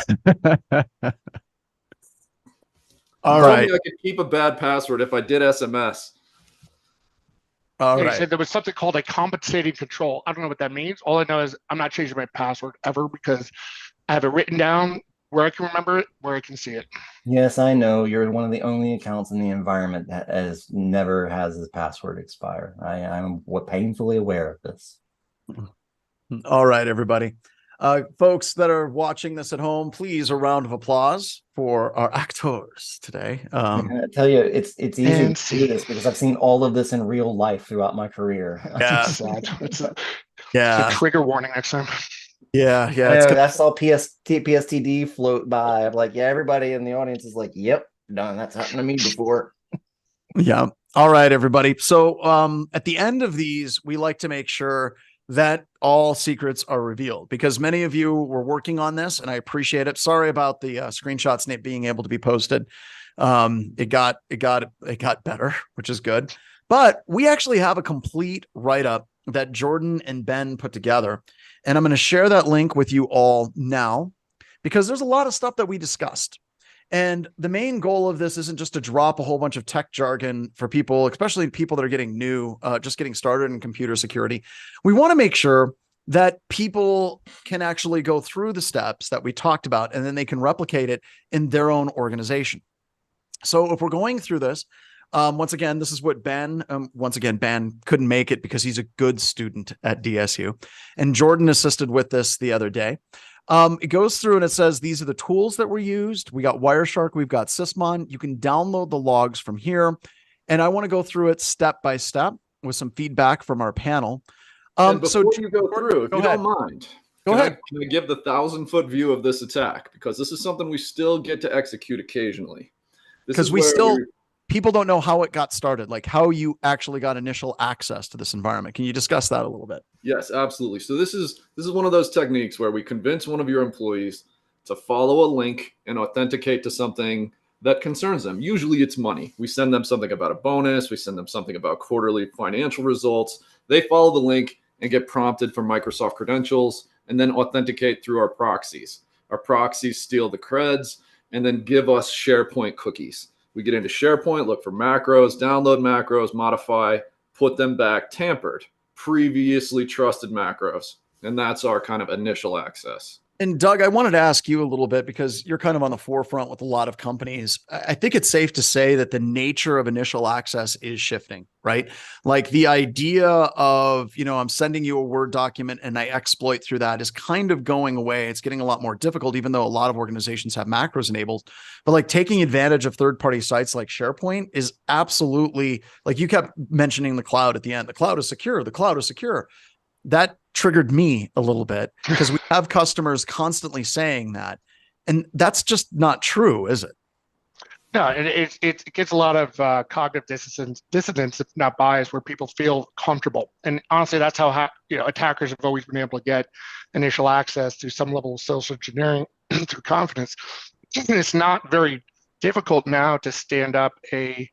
Told right. me I could keep a bad password if I did SMS. All He right. said there was something called a compensating control. I don't know what that means. All I know is I'm not changing my password ever, because I have it written down where I can remember it, where I can see it. Yes, I know you're one of the only accounts in the environment that never has his password expire. I'm painfully aware of this. All right, everybody. Folks that are watching this at home, please a round of applause for our actors today. I tell you, it's easy to do this because I've seen all of this in real life throughout my career. Yeah. It's a trigger warning next time. Yeah. I saw PSTD float by. I'm like, yeah, everybody in the audience is like, yep, done. That's happened to me before. Yeah. All right, everybody. So at the end of these, we like to make sure that all secrets are revealed, because many of you were working on this and I appreciate it. Sorry about the screenshots not being able to be posted. It got better, which is good. But we actually have a complete write-up that Jordan and Ben put together. And I'm going to share that link with you all now, because there's a lot of stuff that we discussed. And the main goal of this isn't just to drop a whole bunch of tech jargon for people, especially people that are getting new, just getting started in computer security. We want to make sure that people can actually go through the steps that we talked about, and then they can replicate it in their own organization. So if we're going through this, once again, this is what Ben, Ben couldn't make it because he's a good student at DSU. And Jordan assisted with this the other day. It goes through and it says, these are the tools that were used. We got Wireshark. We've got Sysmon. You can download the logs from here. And I want to go through it step by step with some feedback from our panel. And before you go through, if you don't mind, can I give the 1,000-foot view of this attack? Because this is something we still get to execute occasionally. Because people don't know how it got started, like how you actually got initial access to this environment. Can you discuss that a little bit? Yes, absolutely. So this is one of those techniques where we convince one of your employees to follow a link and authenticate to something that concerns them. Usually it's money. We send them something about a bonus. We send them something about quarterly financial results. They follow the link and get prompted for Microsoft credentials and then authenticate through our proxies. Our proxies steal the creds and then give us SharePoint cookies. We get into SharePoint, look for macros, download macros, modify, put them back, tampered, previously trusted macros. And that's our kind of initial access. And Doug, I wanted to ask you a little bit, because you're kind of on the forefront with a lot of companies. I think it's safe to say that the nature of initial access is shifting, right? Like the idea of, I'm sending you a Word document and I exploit through that is kind of going away. It's getting a lot more difficult, even though a lot of organizations have macros enabled. But like taking advantage of third-party sites like SharePoint is absolutely, like you kept mentioning the cloud at the end. The cloud is secure. The cloud is secure. That triggered me a little bit, because we have customers constantly saying that, and that's just not true, is it? No, it gets a lot of cognitive dissonance, if not bias, where people feel comfortable. And honestly, that's how attackers have always been able to get initial access to some level of social engineering through confidence. It's not very difficult now to stand up a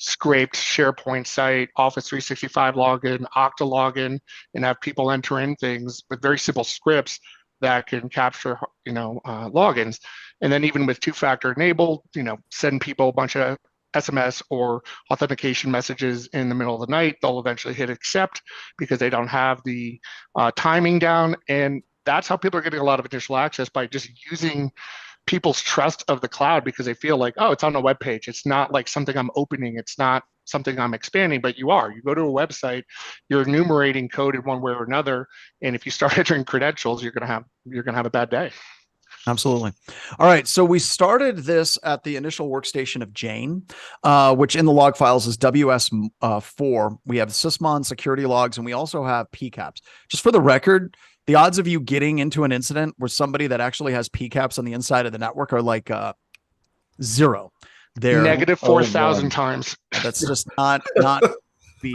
scraped SharePoint site, Office 365 login, Okta login, and have people enter in things with very simple scripts that can capture, logins. And then even with two-factor enabled, send people a bunch of SMS or authentication messages in the middle of the night. They'll eventually hit accept because they don't have the timing down. And that's how people are getting a lot of initial access, by just using people's trust of the cloud, because they feel like, oh, it's on a web page. It's not like something I'm opening. It's not something I'm expanding, but you go to a website, you're enumerating code in one way or another. And if you start entering credentials, you're going to have a bad day. Absolutely. All right. So we started this at the initial workstation of Jane, which in the log files is WS4. We have Sysmon security logs, and we also have PCAPs. Just for the record, the odds of you getting into an incident where somebody that actually has PCAPs on the inside of the network are like 0. They're negative 4,000 times. That's just not be.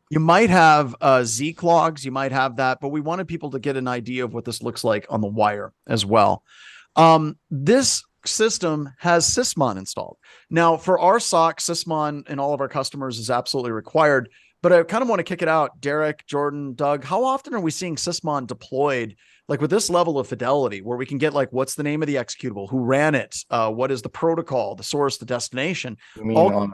You might have Zeek logs, you might have that, but we wanted people to get an idea of what this looks like on the wire as well. This system has Sysmon installed. Now, for our SOC, Sysmon and all of our customers is absolutely required, but I kind of want to kick it out. Derek, Jordan, Doug, how often are we seeing Sysmon deployed, like with this level of fidelity, where we can get like, what's the name of the executable, who ran it, what is the protocol, the source, the destination? How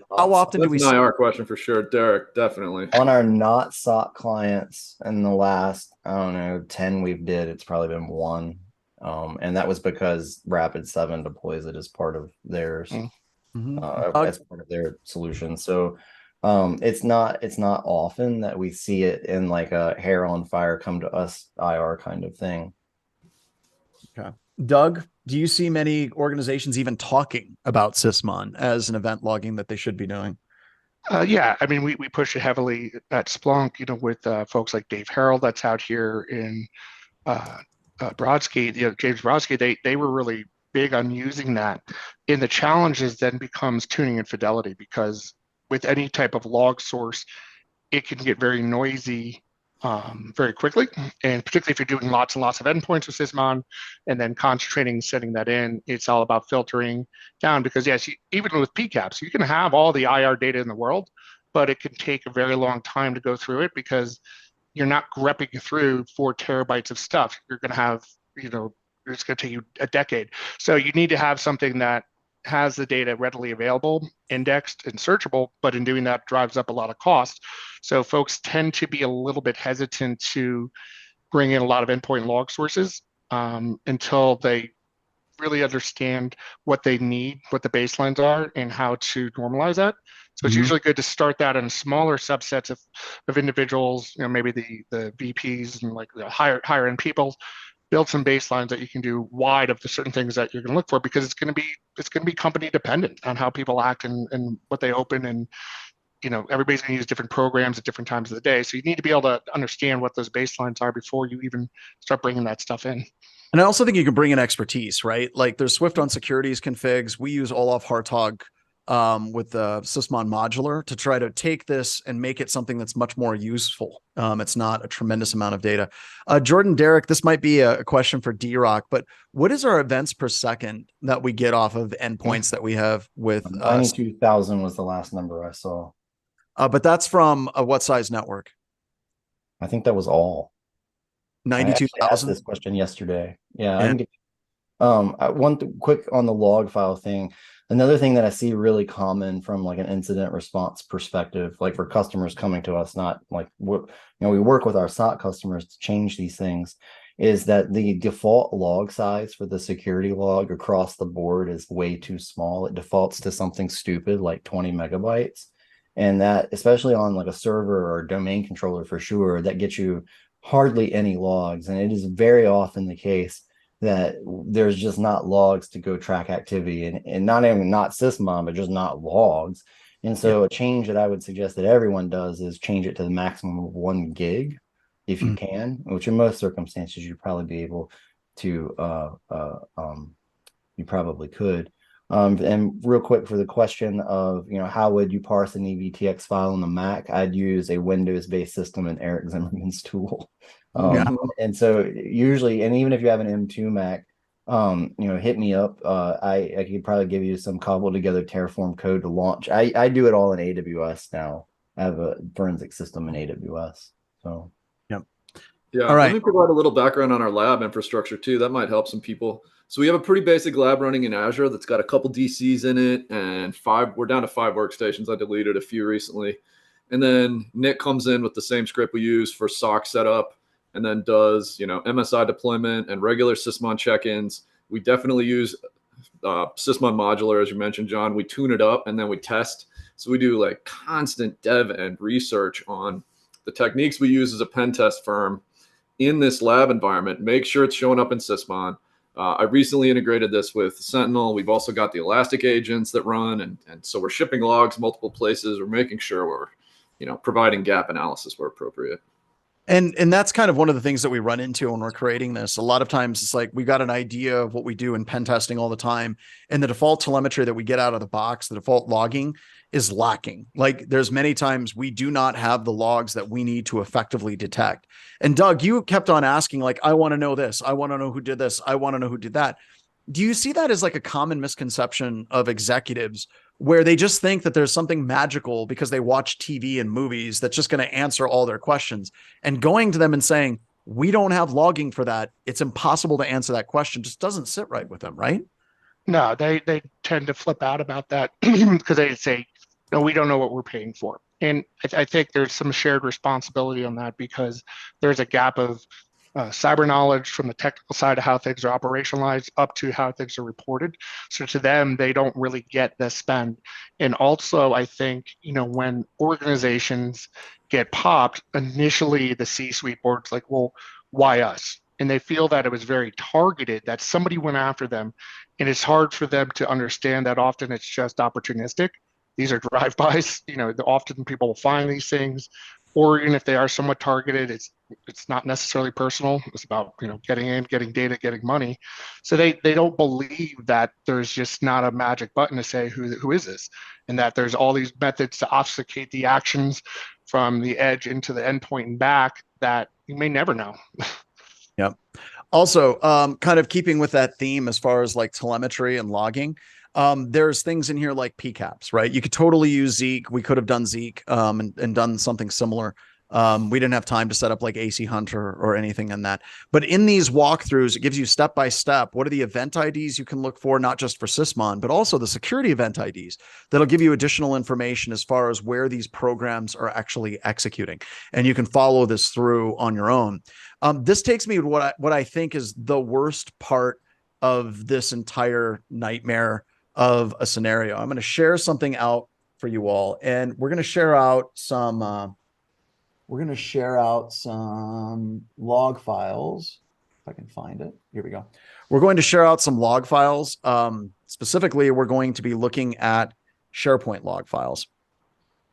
often do we see? That's an IR question for sure, Derek, definitely. On our not SOC clients, in the last, 10 we've did, it's probably been 1. And that was because Rapid7 deploys it as part of theirs, as part of their solution. So it's not often that we see it in like a hair on fire, come to us IR kind of thing. Okay. Doug, do you see many organizations even talking about Sysmon as an event logging that they should be doing? Yeah, I mean, we push it heavily at Splunk, with folks like Dave Harrell that's out here in Brodsky, James Brodsky. They were really big on using that. And the challenge is then becomes tuning and fidelity, because with any type of log source, it can get very noisy very quickly. And particularly if you're doing lots and lots of endpoints with Sysmon and then concentrating, setting that in, it's all about filtering down because yes, even with PCAPs, you can have all the IR data in the world, but it can take a very long time to go through it because you're not grepping through 4 terabytes of stuff. You're going to have, it's going to take you a decade. So you need to have something that has the data readily available, indexed and searchable, but in doing that drives up a lot of cost. So folks tend to be a little bit hesitant to bring in a lot of endpoint log sources until they really understand what they need, what the baselines are, and how to normalize that. So it's usually good to start that in smaller subsets of individuals, maybe the VPs and like the higher end people, build some baselines that you can do wide of the certain things that you're going to look for because it's going to be company dependent on how people act and what they open and everybody's going to use different programs at different times of the day. So you need to be able to understand what those baselines are before you even start bringing that stuff in. And I also think you can bring in expertise, right? Like there's Swift on securities configs. We use Olaf Hartog with the Sysmon modular to try to take this and make it something that's much more useful. It's not a tremendous amount of data. Jordan, Derek, this might be a question for D-Rock, but what is our events per second that we get off of endpoints that we have with 92,000 was the last number I saw. But that's from what size network? I think that was all. 92,000. I asked this question yesterday. Yeah. Yeah. I can get, quick on the log file thing. Another thing that I see really common from like an incident response perspective, like for customers coming to us, not like what, we work with our SOC customers to change these things, is that the default log size for the security log across the board is way too small. It defaults to something stupid like 20 megabytes. And that, especially on like a server or domain controller for sure, that gets you hardly any logs. And it is very often the case that there's just not logs to go track activity and not Sysmon, but just not logs. And so a change that I would suggest that everyone does is change it to the maximum of 1 gig if you can, which in most circumstances you'd probably be able to, you probably could. And real quick for the question of, how would you parse an EVTX file on the Mac? I'd use a Windows-based system and Eric Zimmerman's tool. And so usually, and even if you have an M2 Mac, hit me up. I could probably give you some cobbled together Terraform code to launch. I do it all in AWS now. I have a forensic system in AWS. So, yeah. All right. Let me provide a little background on our lab infrastructure too. That might help some people. So we have a pretty basic lab running in Azure that's got a couple DCs in it and we're down to 5 workstations. I deleted a few recently. And then Nick comes in with the same script we use for SOC setup and then does, MSI deployment and regular Sysmon check-ins. We definitely use Sysmon modular, as you mentioned, John. We tune it up and then we test. So we do like constant dev and research on the techniques we use as a pen test firm in this lab environment. Make sure it's showing up in Sysmon. I recently integrated this with Sentinel. We've also got the Elastic agents that run, and so we're shipping logs multiple places. We're making sure we're, providing gap analysis where appropriate. And that's kind of one of the things that we run into when we're creating this. A lot of times it's like we got an idea of what we do in pen testing all the time, and the default telemetry that we get out of the box, the default logging, is lacking. Like there's many times we do not have the logs that we need to effectively detect. And Doug, you kept on asking, like, I want to know this. I want to know who did this. I want to know who did that. Do you see that as like a common misconception of executives where they just think that there's something magical because they watch TV and movies that's just going to answer all their questions, and going to them and saying, we don't have logging for that, it's impossible to answer that question, just doesn't sit right with them, right? No, they tend to flip out about that because they say, no, we don't know what we're paying for. And I think there's some shared responsibility on that because there's a gap of cyber knowledge from the technical side of how things are operationalized up to how things are reported. So to them, they don't really get the spend. And also, I think, when organizations get popped, initially the C-suite board's like, well, why us? And they feel that it was very targeted, that somebody went after them. And it's hard for them to understand that often it's just opportunistic. These are drive-bys, often people will find these things, or even if they are somewhat targeted, it's it's not necessarily personal. It's about, getting in, getting data, getting money. So they don't believe that there's just not a magic button to say who is this, and that there's all these methods to obfuscate the actions from the edge into the endpoint and back that you may never know. Yep. Also, kind of keeping with that theme as far as like telemetry and logging, there's things in here like PCAPs, right? You could totally use Zeek. We could have done Zeek and done something similar. We didn't have time to set up like AC Hunter or anything in that. But in these walkthroughs, it gives you step by step what are the event IDs you can look for, not just for Sysmon, but also the security event IDs that'll give you additional information as far as where these programs are actually executing. And you can follow this through on your own. This takes me to what I think is the worst part of this entire nightmare of a scenario. I'm going to share something out for you all, and we're going to share out some log files. If I can find it. Here we go. We're going to share out some log files. Specifically, we're going to be looking at SharePoint log files.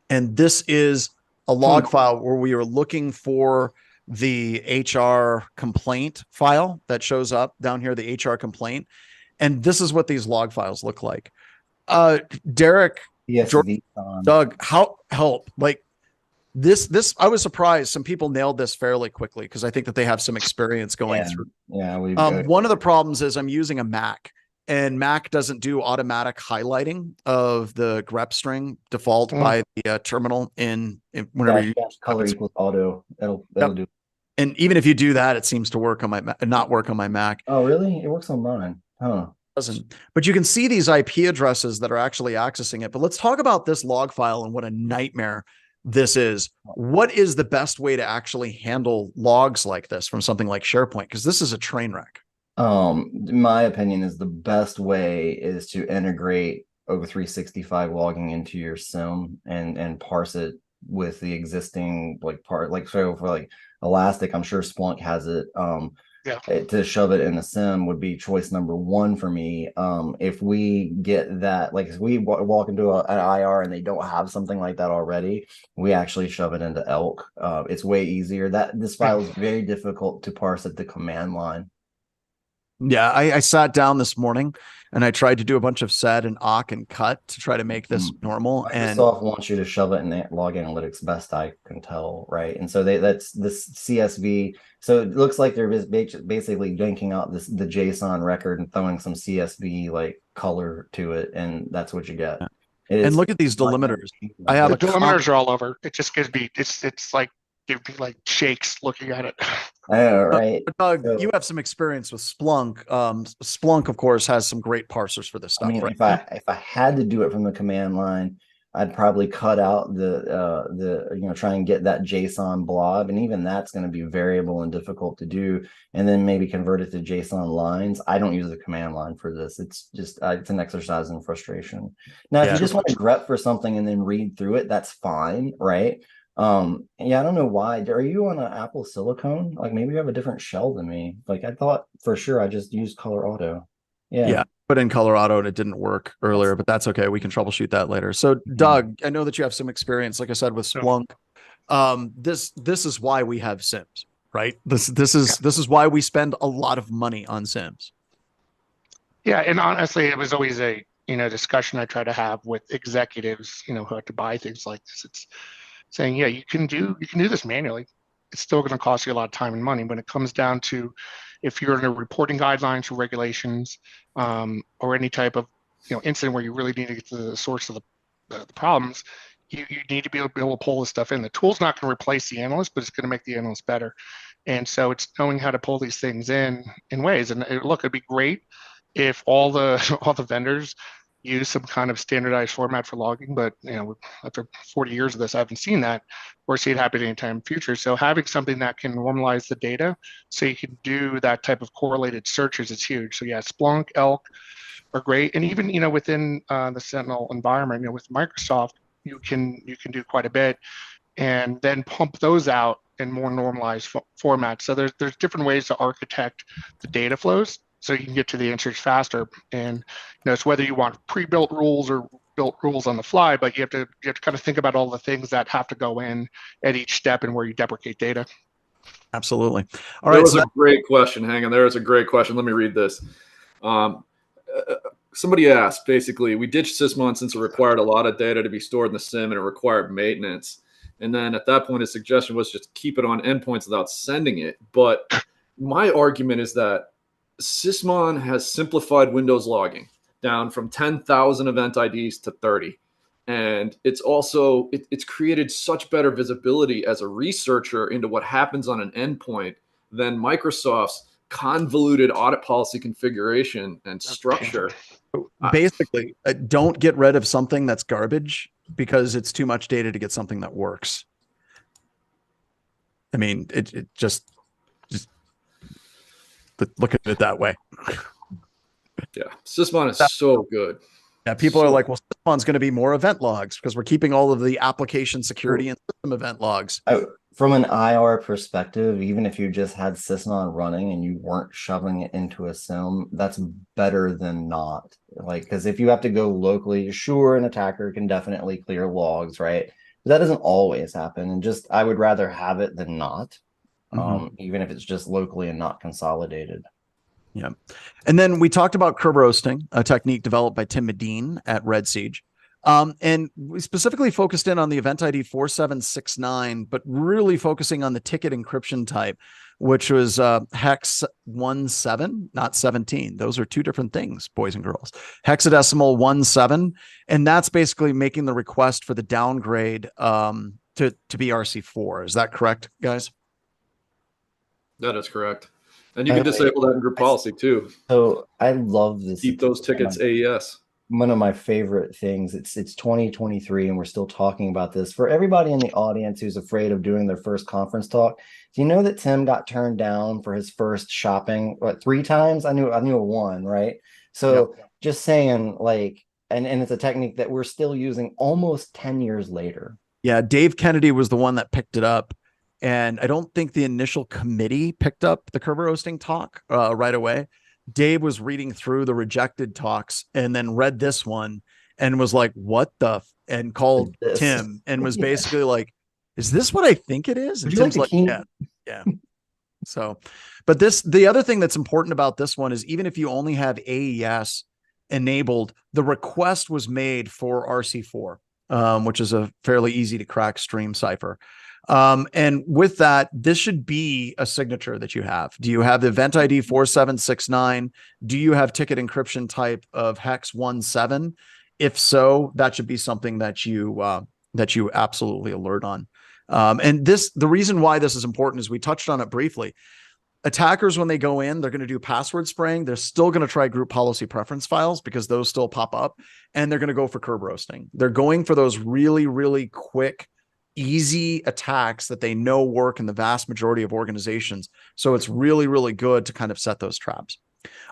And this is a log file where we are looking for the HR complaint file that shows up down here, the HR complaint. And this is what these log files look like. Derek, Yes, George, Doug, help. Like this, I was surprised. Some people nailed this fairly quickly because I think that they have some experience going through. Yeah, one of the problems is I'm using a Mac, and Mac doesn't do automatic highlighting of the grep string default by the terminal whenever you color equals auto. It'll do. And even if you do that, it seems to work on not work on my Mac. Oh, really? It works on mine. Huh. Doesn't. But you can see these IP addresses that are actually accessing it. But let's talk about this log file and what a nightmare this is. What is the best way to actually handle logs like this from something like SharePoint? Because this is a train wreck. My opinion is the best way is to integrate O365 logging into your SIM and parse it with the existing so for like Elastic, I'm sure Splunk has it. To shove it in a SIM would be choice number one for me. If we get that, like if we walk into an IR and they don't have something like that already, we actually shove it into Elk. It's way easier. This file is very difficult to parse at the command line. Yeah, I sat down this morning and I tried to do a bunch of sed and awk and cut to try to make this normal. Microsoft wants you to shove it in the log analytics, best I can tell, right? And so that's this CSV. So it looks like they're basically yanking out the JSON record and throwing some CSV like color to it, and that's what you get. And look at these delimiters. I have the delimiters are all over. It just gives me it's like give me like shakes looking at it. Right. Doug, you have some experience with Splunk. Splunk, of course, has some great parsers for this stuff. I mean, right? if I had to do it from the command line, I'd probably cut out the try and get that JSON blob, and even that's going to be variable and difficult to do, and then maybe convert it to JSON lines. I don't use the command line for this. It's just it's an exercise in frustration. Now, if you just want to grep for something and then read through it, that's fine, right? I don't know why. Are you on an Apple Silicon? Like maybe you have a different shell than me. Like I thought for sure I just used Color Auto. Yeah. Put in Colorado and it didn't work earlier, but that's okay. We can troubleshoot that later. So Doug, I know that you have some experience, like I said, with Splunk. This is why we have SIMs, right? This is why we spend a lot of money on SIMs. Yeah, and honestly, it was always a discussion I try to have with executives, who have to buy things like this. It's saying, yeah, you can do this manually. It's still going to cost you a lot of time and money. When it comes down to if you're in a reporting guidelines or regulations, or any type of incident where you really need to get to the source of the problems, you need to be able to pull this stuff in. The tool's not going to replace the analyst, but it's going to make the analyst better. And so it's knowing how to pull these things in ways. And it'd be great if all the vendors use some kind of standardized format for logging, but after 40 years of this, I haven't seen that or see it happen anytime in the future. So having something that can normalize the data so you can do that type of correlated searches is huge. So yeah, Splunk, Elk are great. And even within the Sentinel environment, with Microsoft, you can do quite a bit and then pump those out in more normalized formats. So there's different ways to architect the data flows so you can get to the answers faster. And it's whether you want pre-built rules or built rules on the fly, but you have to kind of think about all the things that have to go in at each step and where you deprecate data. Absolutely. All There right. was So a great question. Hang on. There was a great question. Let me read this. Somebody asked, basically, we ditched Sysmon since it required a lot of data to be stored in the SIM and it required maintenance. And then at that point, his suggestion was just keep it on endpoints without sending it. But my argument is that Sysmon has simplified Windows logging down from 10,000 event IDs to 30. And it's also, it's created such better visibility as a researcher into what happens on an endpoint than Microsoft's convoluted audit policy configuration and structure. basically, don't get rid of something that's garbage because it's too much data to get something that works. I mean, it just look at it that way. Yeah, Sysmon is so good. Yeah, people are like, well, Sysmon's going to be more event logs because we're keeping all of the application security and system event logs. From an IR perspective, even if you just had Sysmon running and you weren't shoving it into a SIM, that's better than not. Like, because if you have to go locally, sure, an attacker can definitely clear logs, right? But that doesn't always happen. And just, I would rather have it than not, even if it's just locally and not consolidated. Yeah. And then we talked about curb roasting, a technique developed by Tim Medine at Red Siege. And we specifically focused in on the event ID 4769, but really focusing on the ticket encryption type, which was hex 17, not 17. Those are two different things, boys and girls. Hexadecimal 17. And that's basically making the request for the downgrade to be RC4. Is that correct, guys? That is correct. And you can disable that in group policy too. So I love this. Keep those tickets AES. One of my favorite things. It's 2023 and we're still talking about this. For everybody in the audience who's afraid of doing their first conference talk, do you know that Tim got turned down for his first shopping 3 times? I knew one, right? So just saying, like, and it's a technique that we're still using almost 10 years later. Yeah, Dave Kennedy was the one that picked it up. And I don't think the initial committee picked up the curb roasting talk right away. Dave was reading through the rejected talks and then read this one and was like, what the, and called Tim and was basically like, is this what I think it is? And Tim's like, yeah. So, but the other thing that's important about this one is even if you only have AES enabled, the request was made for RC4, which is a fairly easy to crack stream cipher. And with that, this should be a signature that you have. Do you have the event ID 4769? Do you have ticket encryption type of hex 17? If so, that should be something that you absolutely alert on. And the reason why this is important is we touched on it briefly. Attackers, when they go in, they're going to do password spraying. They're still going to try group policy preference files because those still pop up, and they're going to go for curb roasting. They're going for those really, really quick, easy attacks that they know work in the vast majority of organizations. So it's really, really good to kind of set those traps.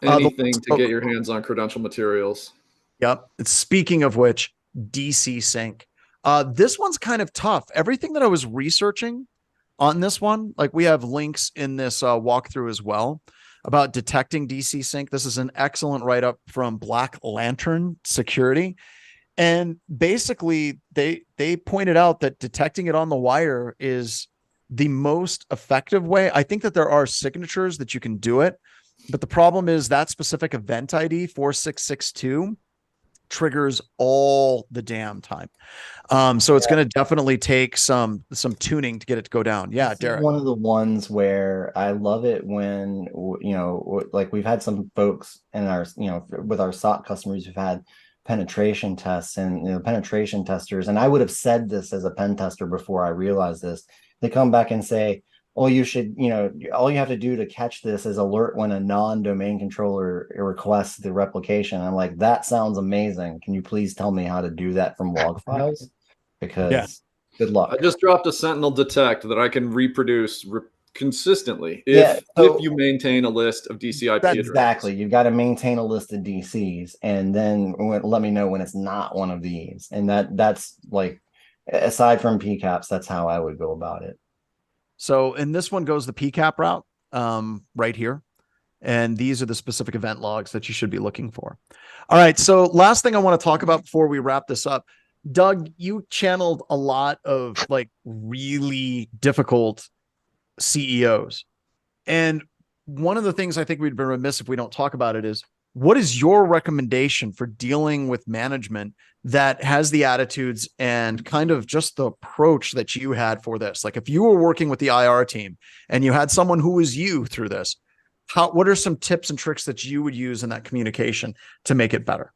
Anything to get your hands on credential materials. Yep. Speaking of which, DC sync. This one's kind of tough. Everything that I was researching on this one, like we have links in this walkthrough as well about detecting DC sync. This is an excellent write-up from Black Lantern Security. And basically, they pointed out that detecting it on the wire is the most effective way. I think that there are signatures that you can do it, but the problem is that specific event ID 4662 triggers all the damn time. So it's going to definitely take some tuning to get it to go down. Yeah, Derek. One of the ones where I love it when, like we've had some folks in our, with our SOC customers who've had penetration tests and penetration testers, and I would have said this as a pen tester before I realized this. They come back and say, "Oh, you should, all you have to do to catch this is alert when a non-domain controller requests the replication." I'm like, that sounds amazing. Can you please tell me how to do that from log files? Because good luck. I just dropped a Sentinel detect that I can reproduce consistently if you maintain a list of DC IP addresses. Exactly. You've got to maintain a list of DCs and then let me know when it's not one of these. And that's like, aside from PCAPs, that's how I would go about it. So, and this one goes the PCAP route right here. And these are the specific event logs that you should be looking for. All right. So last thing I want to talk about before we wrap this up, Doug, you channeled a lot of like really difficult CEOs. And one of the things I think we'd be remiss if we don't talk about it is, what is your recommendation for dealing with management that has the attitudes and kind of just the approach that you had for this? Like, if you were working with the IR team and you had someone who was you through this, what are some tips and tricks that you would use in that communication to make it better?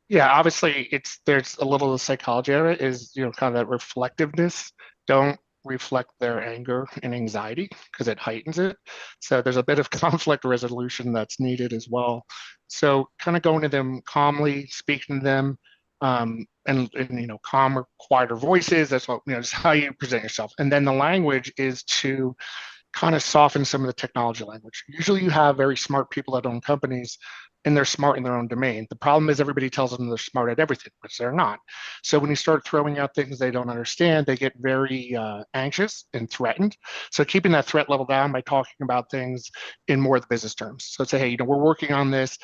Yeah, obviously there's a little of the psychology of it is, kind of that reflectiveness. Don't reflect their anger and anxiety because it heightens it. So there's a bit of conflict resolution that's needed as well. So kind of going to them calmly, speaking to them, and calmer, quieter voices. That's what, just how you present yourself. And then the language is to kind of soften some of the technology language. Usually you have very smart people that own companies and they're smart in their own domain. The problem is everybody tells them they're smart at everything, which they're not. So when you start throwing out things they don't understand, they get very anxious and threatened. So keeping that threat level down by talking about things in more of the business terms. So say, hey, we're working on this.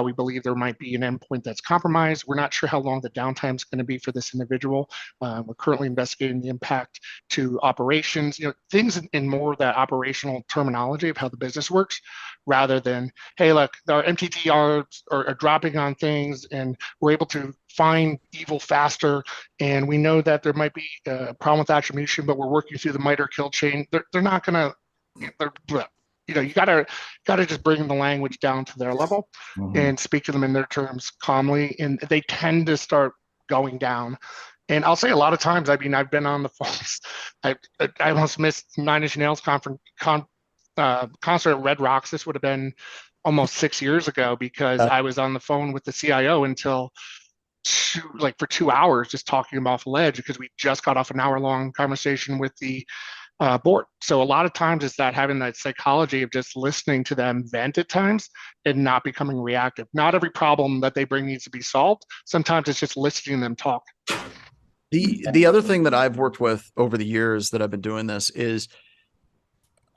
We believe there might be an endpoint that's compromised. We're not sure how long the downtime is going to be for this individual. We're currently investigating the impact to operations, things in more of that operational terminology of how the business works, rather than, hey, look, our MTTR are dropping on things and we're able to find evil faster. And we know that there might be a problem with attribution, but we're working through the MITRE kill chain. They're not going to, you gotta just bring the language down to their level and speak to them in their terms calmly. And they tend to start going down. And I'll say a lot of times, I've been on the phones. I almost missed Nine Inch Nails concert at Red Rocks. This would have been almost 6 years ago because I was on the phone with the CIO until for 2 hours, just talking him off a ledge because we just got off an hour-long conversation with the board. So a lot of times it's that having that psychology of just listening to them vent at times and not becoming reactive. Not every problem that they bring needs to be solved. Sometimes it's just listening to them talk. The other thing that I've worked with over the years that I've been doing this is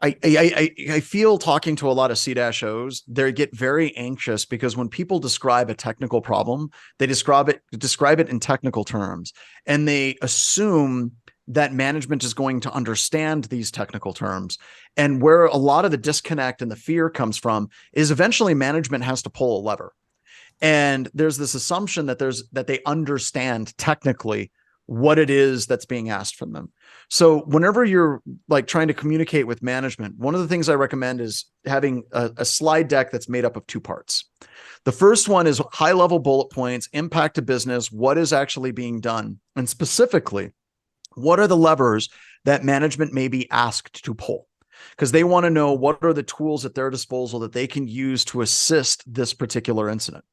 I feel talking to a lot of C-Os, they get very anxious because when people describe a technical problem, they describe it in technical terms, and they assume that management is going to understand these technical terms. And where a lot of the disconnect and the fear comes from is eventually management has to pull a lever. And there's this assumption that they understand technically what it is that's being asked from them. So whenever you're like trying to communicate with management, one of the things I recommend is having a slide deck that's made up of 2 parts. The first one is high level bullet points, impact to business, what is actually being done, and specifically, what are the levers that management may be asked to pull? Because they want to know what are the tools at their disposal that they can use to assist this particular incident.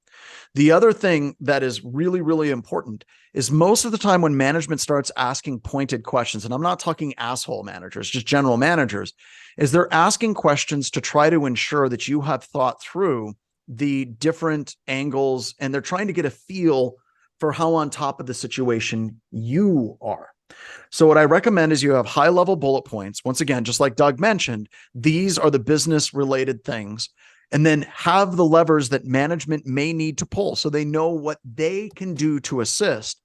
The other thing that is really, really important is most of the time when management starts asking pointed questions, and I'm not talking asshole managers, just general managers, is they're asking questions to try to ensure that you have thought through the different angles and they're trying to get a feel for how on top of the situation you are. So what I recommend is you have high level bullet points. Once again, just like Doug mentioned, these are the business related things. And then have the levers that management may need to pull so they know what they can do to assist.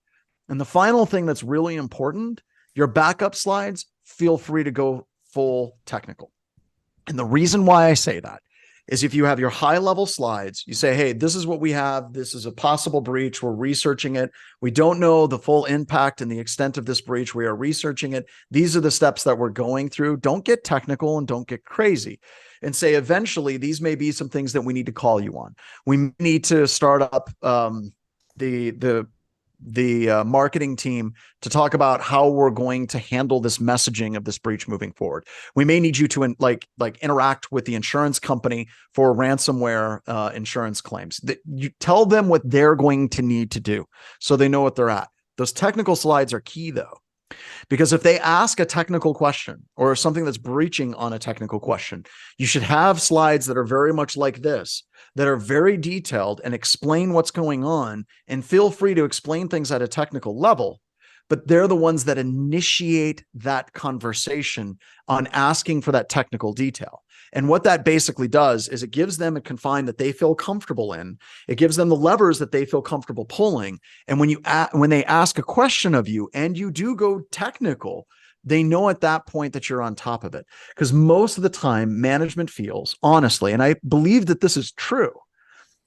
And the final thing that's really important, your backup slides, feel free to go full technical. And the reason why I say that is if you have your high level slides, you say, hey, this is what we have. This is a possible breach. We're researching it. We don't know the full impact and the extent of this breach. We are researching it. These are the steps that we're going through. Don't get technical and don't get crazy. And say, eventually, these may be some things that we need to call you on. We need to start up the marketing team to talk about how we're going to handle this messaging of this breach moving forward. We may need you to like interact with the insurance company for ransomware insurance claims. That you tell them what they're going to need to do so they know what they're at. Those technical slides are key, though. Because if they ask a technical question or something that's breaching on a technical question, you should have slides that are very much like this, that are very detailed and explain what's going on, and feel free to explain things at a technical level, but they're the ones that initiate that conversation on asking for that technical detail. And what that basically does is it gives them a confine that they feel comfortable in. It gives them the levers that they feel comfortable pulling. And when they ask a question of you and you do go technical, they know at that point that you're on top of it. Because most of the time, management feels, honestly, and I believe that this is true,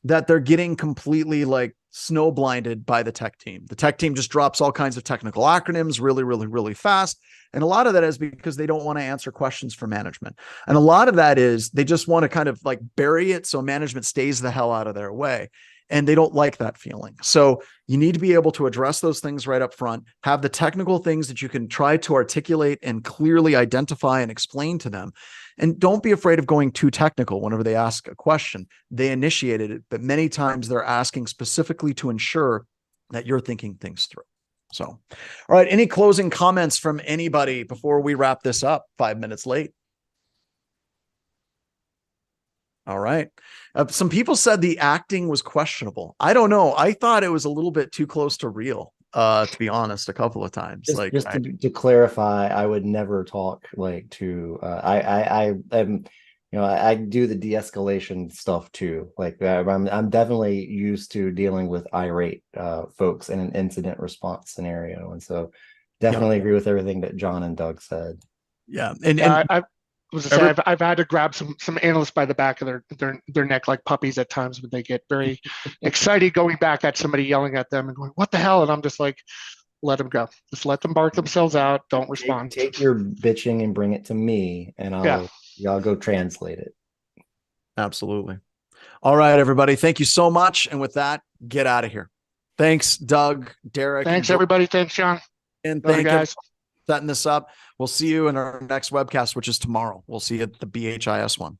that they're getting completely like snow blinded by the tech team. The tech team just drops all kinds of technical acronyms really, really, really fast. And a lot of that is because they don't want to answer questions for management. And a lot of that is they just want to kind of like bury it so management stays the hell out of their way. And they don't like that feeling. So you need to be able to address those things right up front, have the technical things that you can try to articulate and clearly identify and explain to them. And don't be afraid of going too technical whenever they ask a question. They initiated it, but many times they're asking specifically to ensure that you're thinking things through. So, all right, any closing comments from anybody before we wrap this up 5 minutes late? All right. Some people said the acting was questionable. I don't know. I thought it was a little bit too close to real, to be honest, a couple of times. To clarify, I would never talk like to. I am, I do the de-escalation stuff too. Like I'm definitely used to dealing with irate folks in an incident response scenario, and so definitely agree with everything that John and Doug said. Yeah, I've had to grab some analysts by the back of their neck like puppies at times when they get very excited going back at somebody yelling at them and going, "What the hell?" And I'm just like, let them go. Just let them bark themselves out. Don't respond. Take your bitching and bring it to me, and y'all go translate it. Absolutely. All right, everybody. Thank you so much. And with that, get out of here. Thanks, Doug, Derek. Thanks, everybody. Thanks, John. And thank you guys for setting this up. We'll see you in our next webcast, which is tomorrow. We'll see you at the BHIS one.